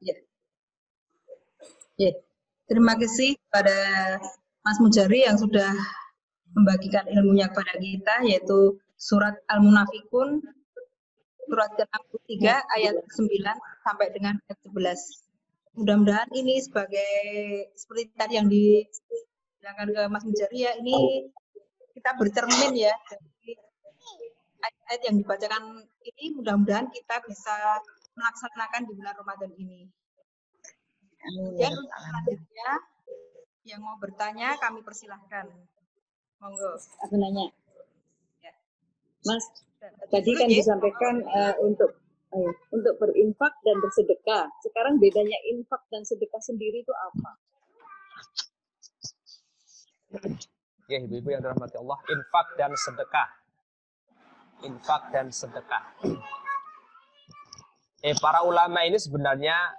Terima kasih pada Mas Mujari yang sudah membagikan ilmunya kepada kita, yaitu surat Al-Munafikun, surat ke-63 ayat 9 sampai dengan ayat 11. Mudah-mudahan ini seperti tadi yang dibilangkan ke Mas Mujari ya, ini kita bercermin ya dari ayat-ayat yang dibacakan ini, mudah-mudahan kita bisa melaksanakan di bulan Ramadan ini. Kemudian selanjutnya yang mau bertanya kami persilahkan. Monggo. Aku nanya. Ya. Mas, tadi kan disampaikan untuk berinfak dan bersedekah. Sekarang bedanya infak dan sedekah sendiri itu apa? Ya, ibu-ibu yang dirahmati Allah, infak dan sedekah. Infak dan sedekah. Para ulama ini sebenarnya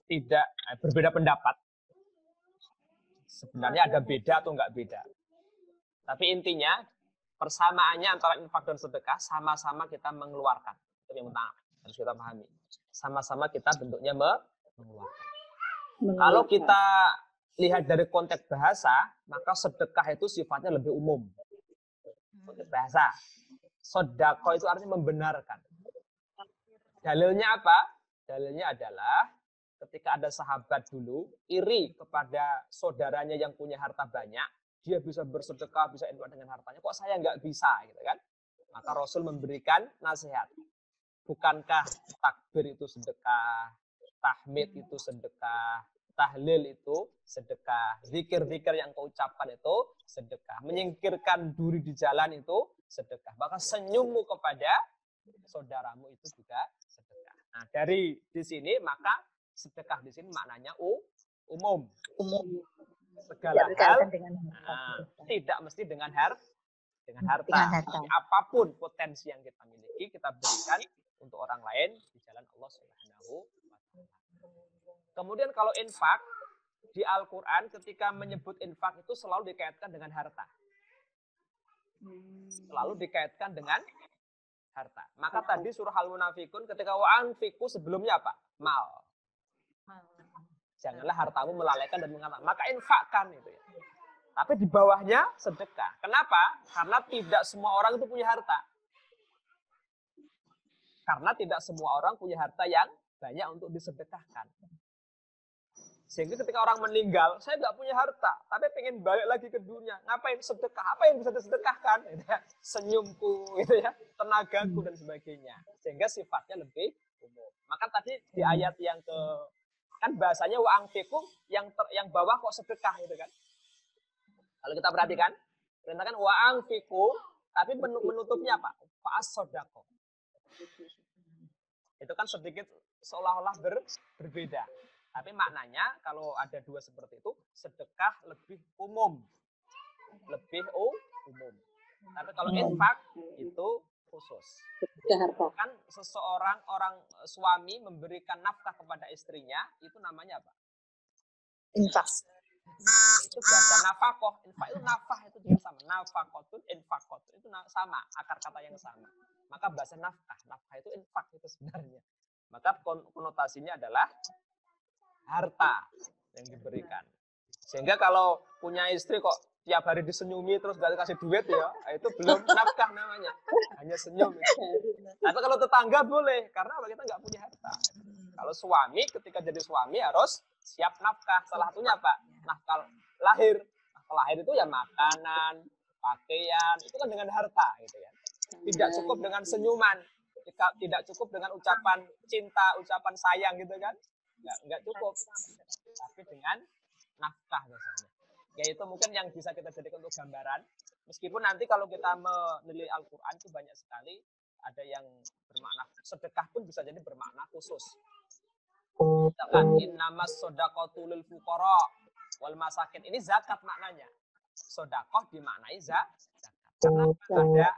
tidak berbeda pendapat Sebenarnya ada beda atau enggak beda. Tapi intinya persamaannya antara infak dan sedekah sama-sama kita mengeluarkan. Itu yang pertama harus kita pahami. Sama-sama kita bentuknya mengeluarkan. Kalau kita lihat dari konteks bahasa, maka sedekah itu sifatnya lebih umum. Konteks bahasa. Sodako itu artinya membenarkan. Dalilnya apa? Dalilnya adalah ketika ada sahabat dulu iri kepada saudaranya yang punya harta banyak, dia bisa bersedekah, bisa infak dengan hartanya, kok saya nggak bisa, gitu kan? Maka Rasul memberikan nasihat. Bukankah takbir itu sedekah, tahmid itu sedekah, tahlil itu sedekah, zikir-zikir yang kau ucapkan itu sedekah, menyingkirkan duri di jalan itu sedekah, bahkan senyummu kepada saudaramu itu juga sedekah. Nah, dari di sini maka sedekah di sini maknanya umum. Segala hal tidak mesti dengan harta. Tapi apapun potensi yang kita miliki kita berikan untuk orang lain di jalan Allah Subhanahu wa taala. Kemudian kalau infak di Al-Qur'an ketika menyebut infak itu selalu dikaitkan dengan harta. Selalu dikaitkan dengan harta. Maka tadi surah Al-Munafikun ketika wa'anfiku sebelumnya apa? Mal. Janganlah hartamu melalaikan dan mengatakan. Maka infakkan itu ya. Tapi di bawahnya sedekah. Kenapa? Karena tidak semua orang itu punya harta. Karena tidak semua orang punya harta yang banyak untuk disedekahkan. Sehingga ketika orang meninggal, saya nggak punya harta, tapi pengen balik lagi ke dunia. Ngapain sedekah? Apa yang bisa disedekahkan? Senyumku, gitu ya, tenagaku dan sebagainya. Sehingga sifatnya lebih umum. Maka tadi di ayat yang kan bahasanya wa'angfikum yang bawah kok sedekah gitu kan. Kalau kita perhatikan, perintahkan wa'angfikum, tapi menutupnya apa? Fa'as-sodako. Itu kan sedikit seolah-olah berbeda. Tapi maknanya kalau ada dua seperti itu, sedekah lebih umum. Lebih umum. Tapi kalau infak itu khusus. Kan orang suami memberikan nafkah kepada istrinya, itu namanya apa? Infak. Itu bahasa nafakoh. Infak itu nafkah itu juga sama. Nafakotun, infakotun itu sama, akar kata yang sama. Maka bahasa nafkah itu infak itu sebenarnya. Maka konotasinya adalah harta yang diberikan. Sehingga kalau punya istri kok tiap hari disenyumi terus gak dikasih duit ya, itu belum nafkah namanya. Hanya senyum. Tapi kalau tetangga boleh, karena kita nggak punya harta. Kalau suami, ketika jadi suami harus siap nafkah. Salah satunya apa? Nafkah lahir. Nafkah lahir itu ya makanan, pakaian, itu kan dengan harta gitu ya. Tidak cukup dengan senyuman, tidak cukup dengan ucapan cinta, ucapan sayang gitu kan. Nggak cukup, tapi dengan nafkah biasanya. Yaitu mungkin yang bisa kita jadikan untuk gambaran. Meskipun nanti kalau kita menilai Al-Quran itu banyak sekali, ada yang bermakna sedekah pun bisa jadi bermakna khusus. Misalkan innamas shadaqatu lil fuqara wal masakin, ini zakat maknanya. Sedekah dimaknai zakat. Karena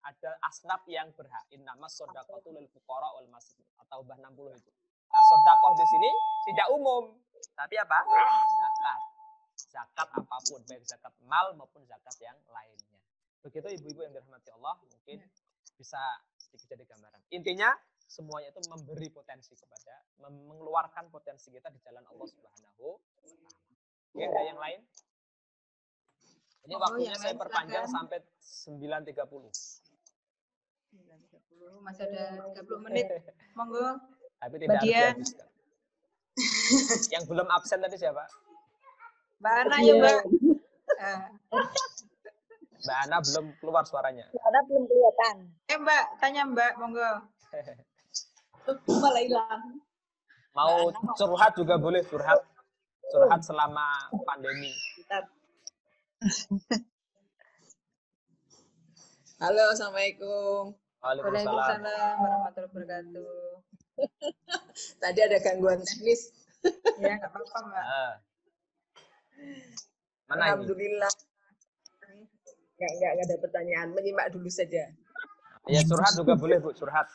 ada asnaf yang berhak. Innamas shadaqatu lil fuqara wal masakin, atau bah 60 itu. Nah, sedekah di sini tidak umum, tapi apa? Zakat. Zakat apapun, baik zakat mal maupun zakat yang lainnya. Begitu ibu-ibu yang dirahmati Allah, mungkin bisa sedikit jadi gambaran. Intinya semuanya itu memberi potensi kepada, mengeluarkan potensi kita di jalan Allah Subhanahu wa taala. Oke, ada yang lain? Ini waktunya saya perpanjang sampai 9.30. 9.30, masih ada 30 menit. Monggo. Tapi tidak harus dihabiskan. Yang belum absen tadi siapa? Mbak Ana ya, Mbak. Mbak Ana belum keluar suaranya. Mbak Ana belum kelihatan. Mbak, tanya Mbak, monggo. Malah hilang. Mau curhat juga boleh, curhat selama pandemi. Halo, assalamualaikum. Waalaikumsalam warahmatullahi wabarakatuh. Tadi ada gangguan teknis. Ya, nggak apa-apa, Mbak. Mana Alhamdulillah. Nggak ada pertanyaan. Menyimak dulu saja. Ya, curhat juga boleh, Bu, curhat.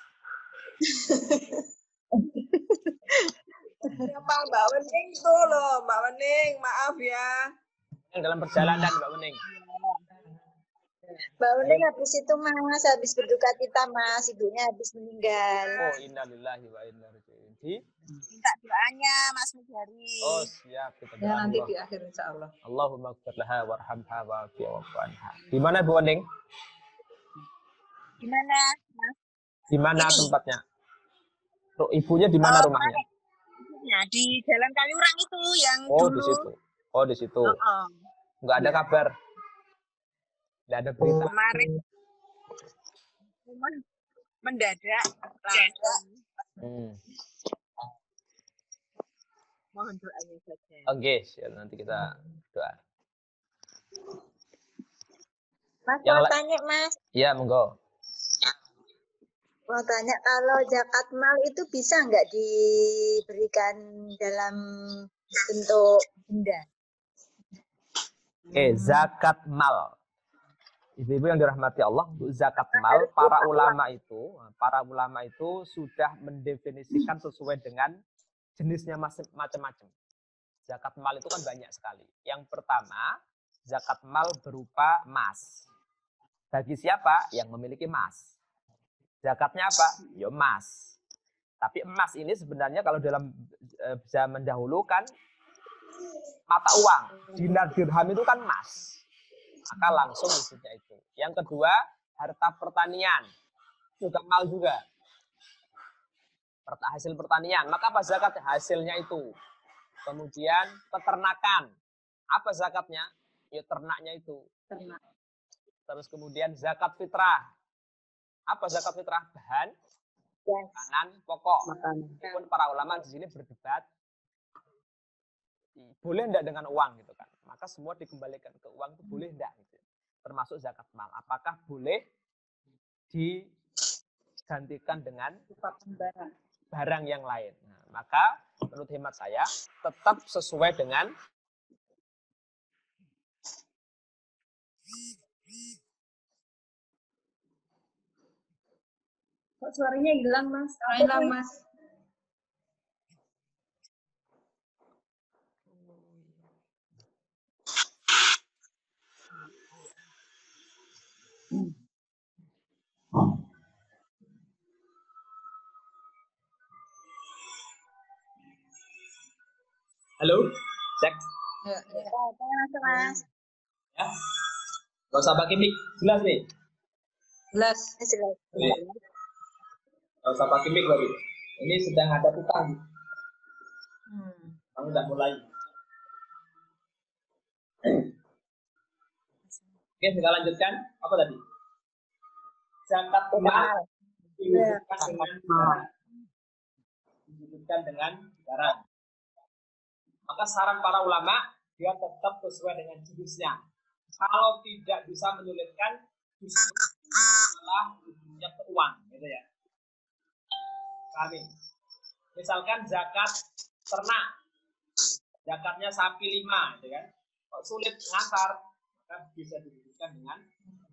Siapa Mbak Wening tuh loh, Mbak Wening, maaf ya. Yang dalam perjalanan, Mbak Wening. Mbak Uning habis itu Mas, habis berduka cita Mas, ibunya habis meninggal. Oh, innalillahi wa inna ilaihi raji'un. Minta doanya Mas Mujari. Oh, siap. Kita Ya, doa nanti Allah. di akhir insya Allah. Allahumma ighfir laha warhamha wa'afi wa'fu anha. Di mana Bu Wening? Gimana Mas? Di mana Ini. tempatnya? Ibunya di mana rumahnya? Ya, di Jalan Kaliurang itu yang Oh, dulu. di situ. Oh, di situ. Oh, Nggak ada kabar. Nggak ada berita. kemarin mendadak langsung. Mohon doanya saja. Oke, nanti kita doa. Mas Yang mau la- tanya Mas, Ya, monggo. mau tanya kalau zakat mal itu bisa nggak diberikan dalam bentuk benda? Oke, zakat mal. Ibu-ibu yang dirahmati Allah, untuk zakat mal, para ulama itu sudah mendefinisikan sesuai dengan jenisnya macam-macam. Zakat mal itu kan banyak sekali. Yang pertama, zakat mal berupa emas. Bagi siapa? Yang memiliki emas. Zakatnya apa? Ya emas. Tapi emas ini sebenarnya kalau dalam zaman dahulu kan mata uang. Dinar dirham itu kan emas. Maka langsung wujudnya itu. Yang kedua, harta pertanian. Juga mal juga. Hasil pertanian. Maka apa zakat? Hasilnya itu. Kemudian peternakan. Apa zakatnya? Ya ternaknya itu. Terus kemudian zakat fitrah. Apa zakat fitrah? Bahan makanan pokok. Meskipun para ulama di sini berdebat boleh enggak dengan uang gitu kan. Maka semua dikembalikan ke uang itu boleh enggak gitu. Termasuk zakat mal. Apakah boleh digantikan dengan barang yang lain? Nah, maka menurut hemat saya tetap sesuai dengan Kok suaranya hilang, Mas? Hilang, Mas. halo, cek. Ya, ya. Mas. Ya. Gak usah pakai mic, jelas nih. Jelas. Jelas. Gak usah pakai mic lagi. Ini sedang ada utang. Kamu udah mulai. Oke, kita lanjutkan. Apa tadi? Zakat mal diwujudkan dengan barang. Maka saran para ulama, dia tetap sesuai dengan jenisnya. Kalau tidak bisa menyulitkan, malah ujungnya ke uang, gitu ya. Kami, misalkan zakat ternak, zakatnya sapi 5, gitu kan. Kalau sulit ngantar, maka bisa diwujudkan dengan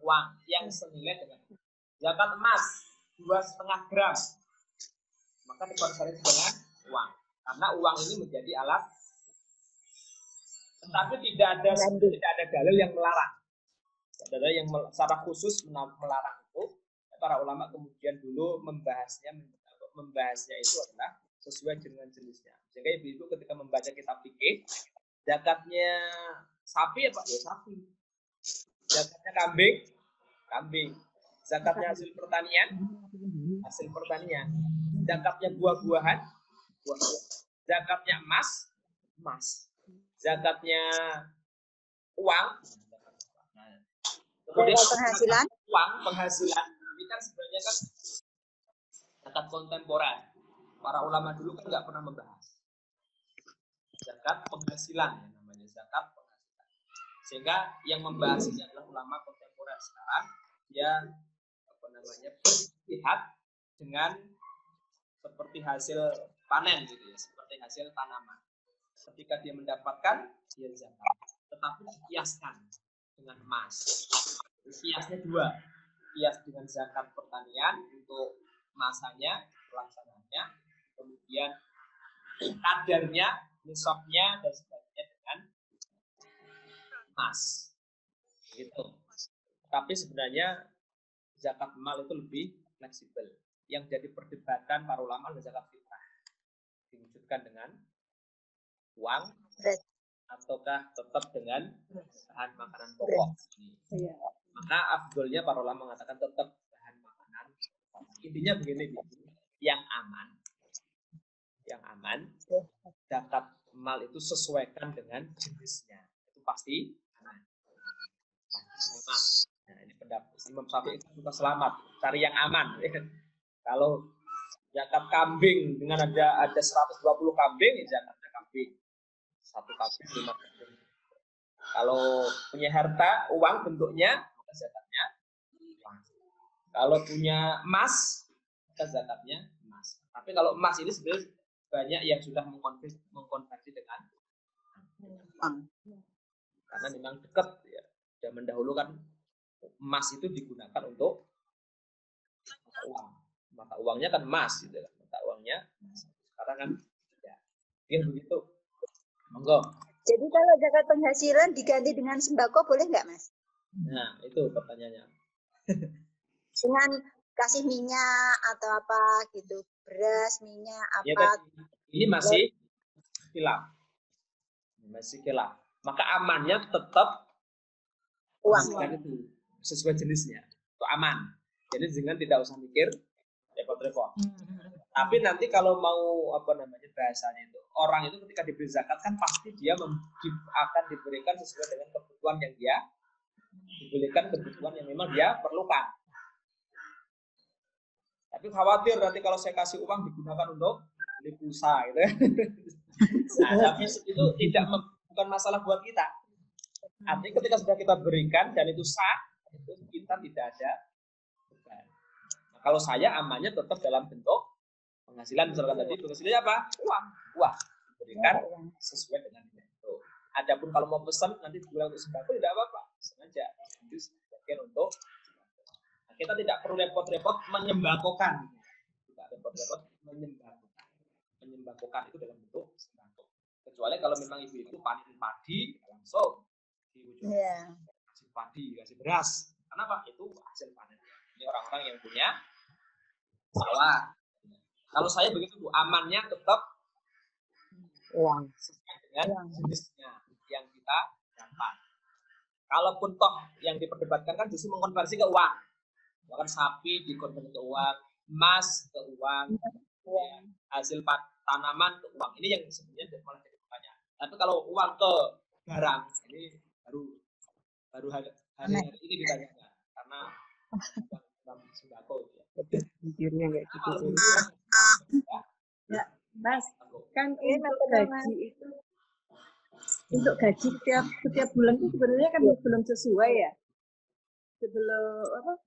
uang yang senilai dengan zakat emas 2,5 gram, maka dikonversi dengan uang, karena uang ini menjadi alat. Tetapi tidak ada dalil yang melarang. Tidak ada yang secara khusus melarang itu. Para ulama kemudian dulu membahasnya itu adalah sesuai dengan jenisnya. Sehingga ibu-ibu ketika membaca kitab fikih, zakatnya sapi apa? Ya sapi. Zakatnya kambing. Zakatnya hasil pertanian. Zakatnya buah-buahan. Zakatnya emas. Zakatnya uang. Kemudian penghasilan. Ini kan sebenarnya kan zakat kontemporer. Para ulama dulu kan nggak pernah membahas zakat penghasilan, yang namanya zakat penghasilan. Sehingga yang membahas ini adalah ulama kontemporer sekarang. Dia beristihad dengan seperti hasil panen gitu ya, seperti hasil tanaman. Ketika dia mendapatkan, dia zakat. Tetapi dikiaskan dengan emas. Kiasnya 2. Kias dengan zakat pertanian untuk masanya, pelaksanaannya, kemudian kadarnya, nisabnya, dan sebagainya dengan emas. Gitu. Tapi sebenarnya zakat mal itu lebih fleksibel. Yang jadi perdebatan para ulama adalah zakat fitrah. Diwujudkan dengan uang ataukah tetap dengan bahan makanan pokok. Maka afdolnya para ulama mengatakan tetap bahan makanan. Intinya begini, yang aman, zakat mal itu sesuaikan dengan jenisnya. Itu pasti aman. Nah, ini pendapat Imam Syafi'i itu suka selamat, cari yang aman. Kalau zakat kambing dengan ada 120 kambing, ya zakatnya kambing. 1 kambing 5 kambing. Kalau punya harta, uang bentuknya, maka zakatnya uang. Kalau punya emas, maka zakatnya emas. Tapi kalau emas ini sebenarnya banyak yang sudah mengkonversi dengan uang. Karena memang dekat ya. Zaman dahulu kan emas itu digunakan untuk uang. Maka uangnya kan emas gitu kan. Maka uangnya sekarang kan ya begitu. Monggo. Jadi kalau zakat penghasilan diganti dengan sembako boleh nggak, Mas? Nah, itu pertanyaannya. Dengan kasih minyak atau apa gitu, beras, minyak, apa? Ya, ini masih khilaf. Maka amannya tetap Uang. itu sesuai jenisnya. Itu aman. Jadi jangan tidak usah mikir repot-repot. Tapi nanti kalau mau bahasanya itu, orang itu ketika diberi zakat kan pasti dia akan diberikan sesuai dengan kebutuhan yang dia diberikan, kebutuhan yang memang dia perlukan. Tapi khawatir nanti kalau saya kasih uang digunakan untuk beli pulsa gitu. Nah, tapi itu bukan masalah buat kita. Artinya ketika sudah kita berikan dan itu sah, itu kita tidak ada beban. Nah, kalau saya amannya tetap dalam bentuk penghasilan, misalkan tadi penghasilannya apa? Uang. Diberikan sesuai dengan itu. Adapun kalau mau pesan nanti digunakan untuk sembako tidak apa-apa, sengaja itu sebagian untuk sembako. Nah, kita tidak perlu repot-repot menyembakokan. Tidak repot-repot menyembakokan itu dalam bentuk sembako. Kecuali kalau memang ibu-ibu panen padi langsung kasih padi, kasih beras. Kenapa? Itu hasil panen. Ini orang-orang yang punya sawah. Kalau saya begitu, Bu, amannya tetap uang sesuai dengan jenisnya yang kita dapat. Kalaupun toh yang diperdebatkan kan justru mengkonversi ke uang. Bahkan sapi dikonversi ke uang, emas ke uang, hasil tanaman ke uang. Ini yang sebenarnya malah jadi pertanyaan. Tapi kalau uang ke barang, ini baru hari ini ditanyakan karena sembako ya. Pikirnya kayak gitu. Ya, Mas, kan untuk gaji itu setiap bulan itu sebenarnya kan belum sesuai ya.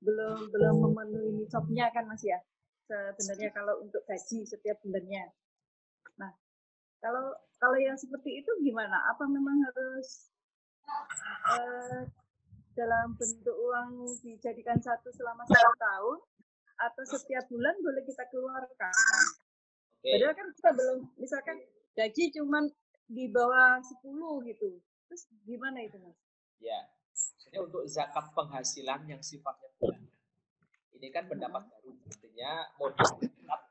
Belum memenuhi nisabnya kan Mas ya. Sebenarnya kalau untuk gaji setiap bulannya. Nah, kalau yang seperti itu gimana? Apa memang harus dalam bentuk uang dijadikan satu selama 1 tahun atau setiap bulan boleh kita keluarkan? Padahal kan kita belum, misalkan gaji cuman di bawah 10 gitu. Terus gimana itu, Mas? Ya, jadi untuk zakat penghasilan yang sifatnya bulanan. Ini kan pendapat baru, artinya model zakat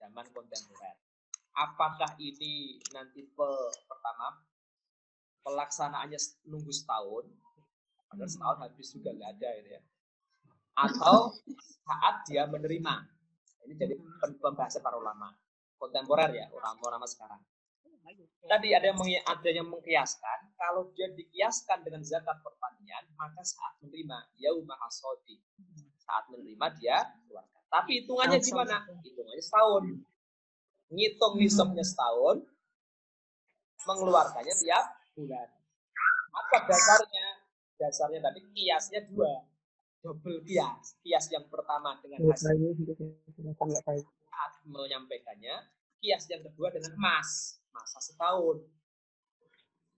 zaman kontemporer. Apakah ini nanti pertama pelaksanaannya nunggu setahun, padahal setahun habis juga nggak ada gitu ya. Atau saat dia menerima. Ini jadi pembahasan para ulama kontemporer ya, ulama sekarang. Tadi ada yang mengkiaskan, kalau dia dikiaskan dengan zakat pertanian, maka saat menerima, yaumah hasodi. Saat menerima dia keluarkan. Tapi hitungannya gimana? Hitungannya setahun. Ngitung nisabnya setahun, mengeluarkannya tiap bulan. Apa dasarnya? Dasarnya tadi kiasnya 2. Double kias. Kias yang pertama dengan hasil saat menyampaikannya, kias yang kedua dengan emas, masa setahun.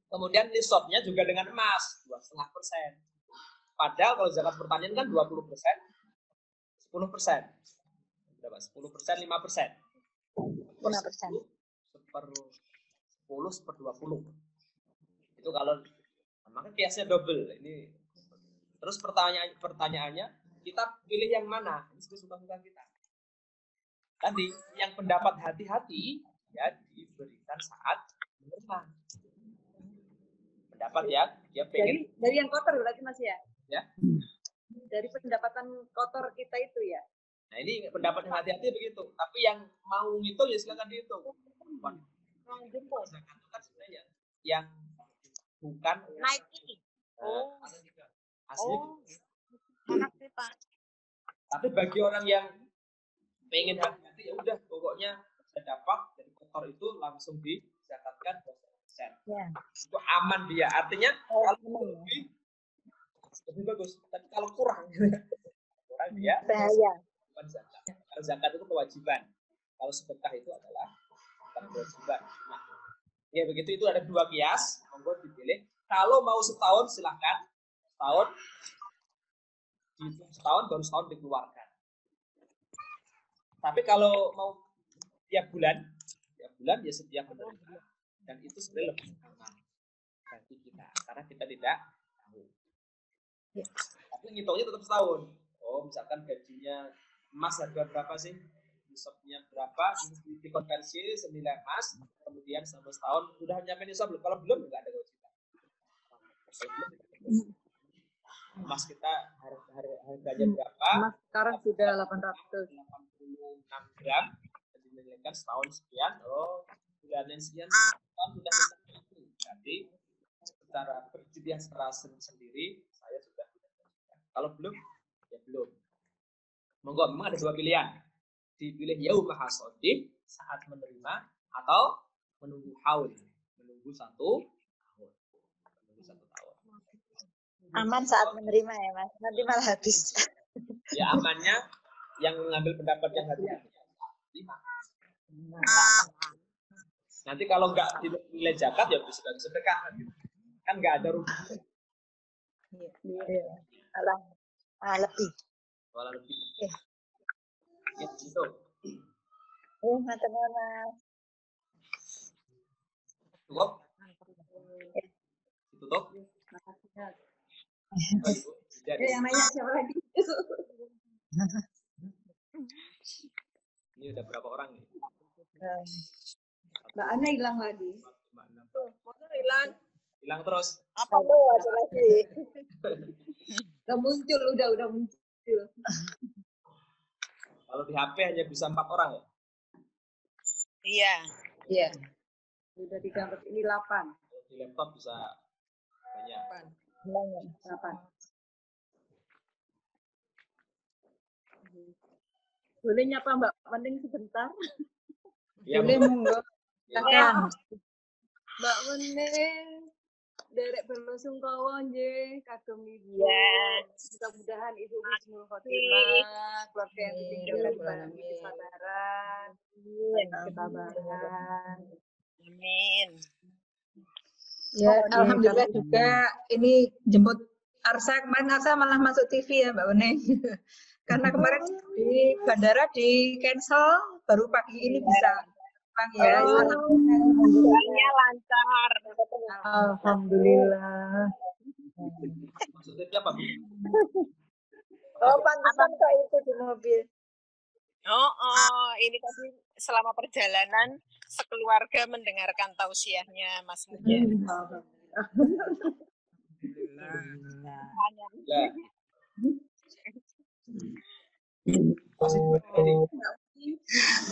Kemudian nisabnya juga dengan emas, 2,5%. Padahal kalau zakat pertanian kan 20%, 10%. Berapa? 10%, 5%. 5%. 10/20. Itu kalau maka kiasnya double. Ini terus pertanyaannya kita pilih yang mana? Ini suka-suka kita. Tadi yang pendapat hati-hati ya diberikan saat menerima. Pendapat ya, dia pengen dari yang kotor berarti Mas ya? Ya. Dari pendapatan kotor kita itu ya. Nah, ini pendapat yang hati-hati begitu. Tapi yang mau ngitung ya silakan dihitung. Zakat itu kan sebenarnya yang bukan Nike. asli. Enak sih Pak. Tapi bagi orang yang pengen hati-hati ya udah pokoknya saya dapat dari kotor itu langsung dizakatkan 20%. Ya. Itu aman dia. Artinya kalau lebih bagus. Tapi kalau kurang dia bahaya. Bukan zakat. Kalau zakat itu kewajiban. Kalau sedekah itu adalah kewajiban. Nah, ya begitu itu ada dua kias, monggo dipilih. Kalau mau setahun silahkan. Setahun baru setahun dikeluarkan. Tapi kalau mau tiap bulan ya setiap menerima. Dan itu sebenarnya lebih aman bagi kita karena kita tidak tahu. Ya. Tapi ngitungnya tetap setahun. Oh, misalkan gajinya emas harga berapa sih? Nisabnya berapa? Dikonversi senilai emas, kemudian selama setahun sudah nyampe nisab belum? Kalau belum enggak ada kewajiban. Emas kita harganya berapa? Emas sekarang sudah 886 gram, dinilaikan setahun sekian. Oh, bulannya sekian, setahun sudah berarti secara perjudian secara sendiri saya sudah tidak kewajiban. Kalau belum, ya belum. Monggo, memang ada dua pilihan. Dipilih yaumah hasodih saat menerima atau menunggu haul, menunggu satu tahun. Aman saat menerima ya Mas, nanti malah habis. Ya amannya yang mengambil pendapat yang hati-hati. Nanti kalau nggak dinilai zakat ya bisa sedekah kan nggak ada rugi. Iya. Lebih. Malah lebih. Ya, gitu. Matur nuwun Mas. Cukup? Tutup? Yang nanya siapa lagi? Ini udah berapa orang nih? Mbak Ana hilang lagi. Motor hilang. Hilang terus. Apa tuh ada lagi? Udah muncul. Kalau di HP hanya bisa 4 orang ya? Iya. Udah digambar ini 8. Kalau di laptop bisa banyak. 8. Boleh nyapa Mbak Mending sebentar? Ya, boleh monggo. Ya. Mbak Mending derek berlosungkawa nggih kagem Ibu. Mudah-mudahan Ibu husnul khotimah, keluarga yang ditinggalkan dibagi kesabaran, ketabahan. Amin. Ya, alhamdulillah juga ini jemput Arsa, kemarin Arsa malah masuk TV ya Mbak Weneng. Karena kemarin di bandara di cancel, baru pagi ini bisa pulang ya. Alhamdulillah lancar. Alhamdulillah. Maksudnya apa? Oh, pantesan kok itu di mobil. Ini tadi selama perjalanan sekeluarga mendengarkan tausiahnya Mas Muja. Masih di bandara ini?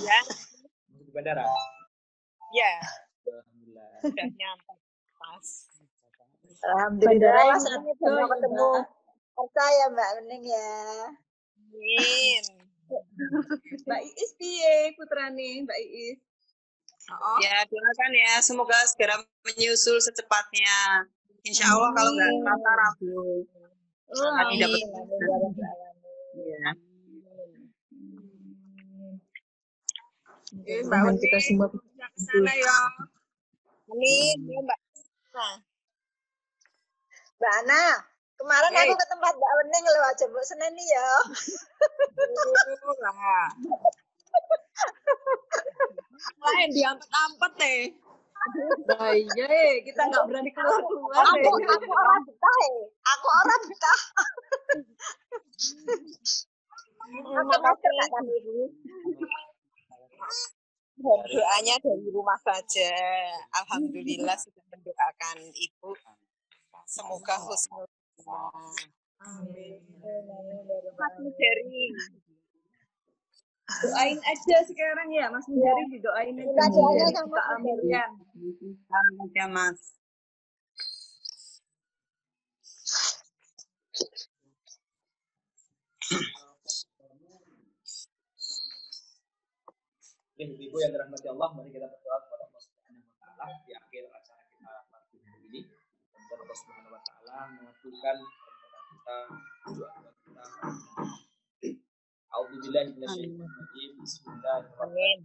Ya. Masih di bandara? Ya. Alhamdulillah. Sudah nyampe pas. Alhamdulillah saatnya ketemu Arsa ya Mbak Mending ya. Amin. Mbak Iis piye putrane Mbak Iis? Ya, doakan ya semoga segera menyusul secepatnya. Insya Allah kalau nggak apa Rabu. Nanti dapat. Ya. Mbak kita semua sana ya. Amin, ya Mbak. Mbak Ana, kemarin aku ke tempat Mbak Weneng lho aja Mbak Senin nih ya. Lain diampet-ampet deh. Nah, iya, kita nggak berani keluar. Aku orang betah Aku orang betah. Makasih doanya dari rumah saja. Alhamdulillah sudah mendoakan Ibu. Semoga husnul. Amin. Mas Mujari. Doain aja sekarang ya, Mas Mujari didoain aja. Minta doanya sama Kita aminkan. Ya, Mas. Oke, Ibu yang dirahmati Allah, mari kita berdoa kepada Allah Subhanahu wa taala di akhir acara kita pagi hari ini. Semoga Allah Subhanahu wa taala mengabulkan kita doa kita. A'udzubillahi minasyaitonir rajim. Bismillahirrahmanirrahim.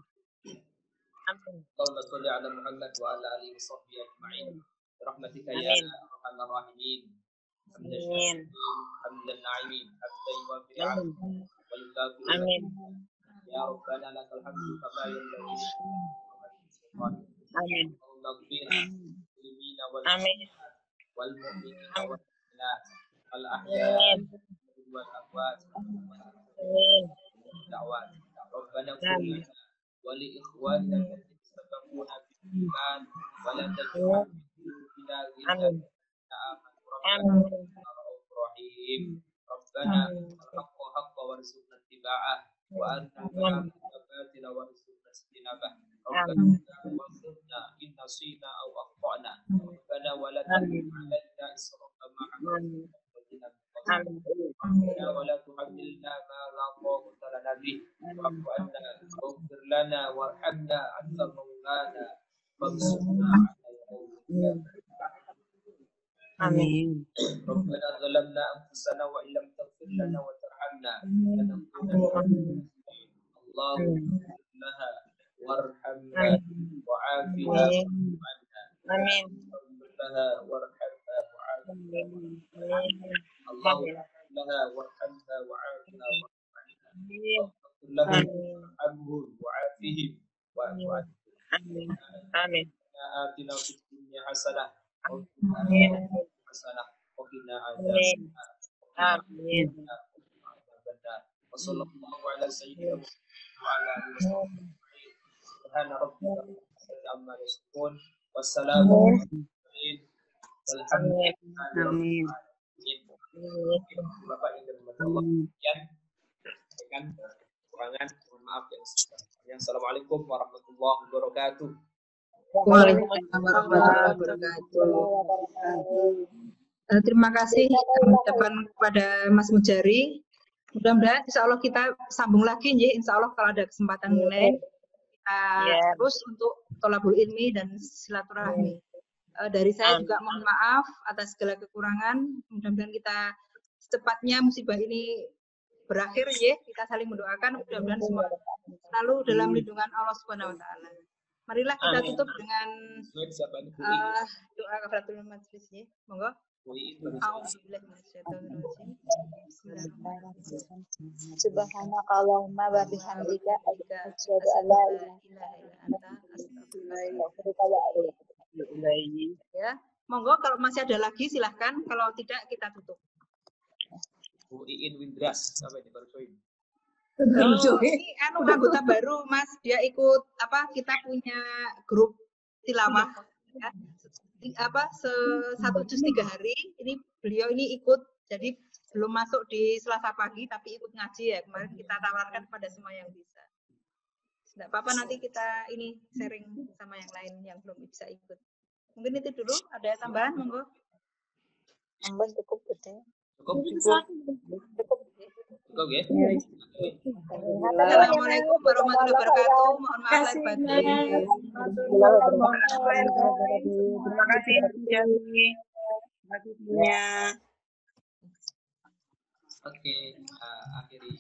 Amin. Allahumma shalli ala Muhammad wa ala alihi wa sahbihi ajma'in. Birahmatika ya arhamar rahimin. Amin. Hamdan na'imin, hamdan yuwafi ni'am wa yukafi. Amin. Ya Rabbana lakal hamdu kama yanbaghi Amin. Amin. wal mu'minina wal mu'minat wal ahya'i wal amwat da'wat Rabbana qul wa li ikhwanina alladhina sabaquna bil iman wa la taj'al qulubana ghillan rahim Rabbana al-haqqa haqqa warzuqna ittiba'ah wa arina al-batina warzuqna ijtinabah Rabbana waghfirna in nasina aw akhtana Rabbana wa la tahmilna isran kama hamalna Rabbana wa la tuhammilna ma la taqata lana bih wa'fu 'anna waghfir lana warhamna anta maulana fansurna 'alal qawmil Amin. ربنا ظلمنا أنفسنا وإن لم تغفر لنا وترحمنا لنكونن اللهم اغفر لها وارحمها وعافها وعنا Amin. اغفر لها وارحمها وعافها اللهم اغفر لها وارحمها وعافها وعنا واغفر لهم وارحمهم وعافهم واعف عنهم Amin. آتنا في الدنيا حسنة Amin. حسنة وقنا Amin. عذاب Amin. النار وصلى الله على سيدنا محمد وعلى آله وصحبه أجمعين سبحان ربك رب العزة عما يصفون والسلام على المرسلين والحمد لله رب العالمين. Bapak yang dirahmati Allah sekalian, sampaikan kekurangan, mohon maaf yang sebesar-besarnya. Assalamualaikum warahmatullahi wabarakatuh. Waalaikumsalam warahmatullahi wabarakatuh. Terima kasih ucapan kepada Mas Mujari. Mudah-mudahan insya Allah kita sambung lagi ya, insya Allah kalau ada kesempatan lain kita terus untuk tholabul ilmi dan silaturahmi. Dari saya juga mohon maaf atas segala kekurangan. Mudah-mudahan kita secepatnya musibah ini berakhir ya. Kita saling mendoakan mudah-mudahan semua selalu dalam lindungan Allah Subhanahu wa taala. Marilah kita tutup dengan doa kafaratul majlis ya. Monggo. Subhanaka Allahumma wa bihamdika asyhadu an la ilaha illa anta astaghfiruka wa atubu ilaik. Ya, monggo kalau masih ada lagi silahkan, kalau tidak kita tutup. Bu Iin Windras sampai di baru join. Ini anggota baru Mas, dia ikut kita punya grup tilawah ya. 1 juz 3 hari ini beliau ini ikut, jadi belum masuk di Selasa pagi tapi ikut ngaji ya, kemarin kita tawarkan kepada semua yang bisa. Tidak apa-apa, nanti kita ini sharing sama yang lain yang belum bisa ikut. Mungkin itu dulu, ada tambahan monggo. Tambah cukup gede. Cukup ya. Assalamualaikum warahmatullahi wabarakatuh. Mohon maaf lahir batin. Terima kasih Jami. Terima Oke, akhiri.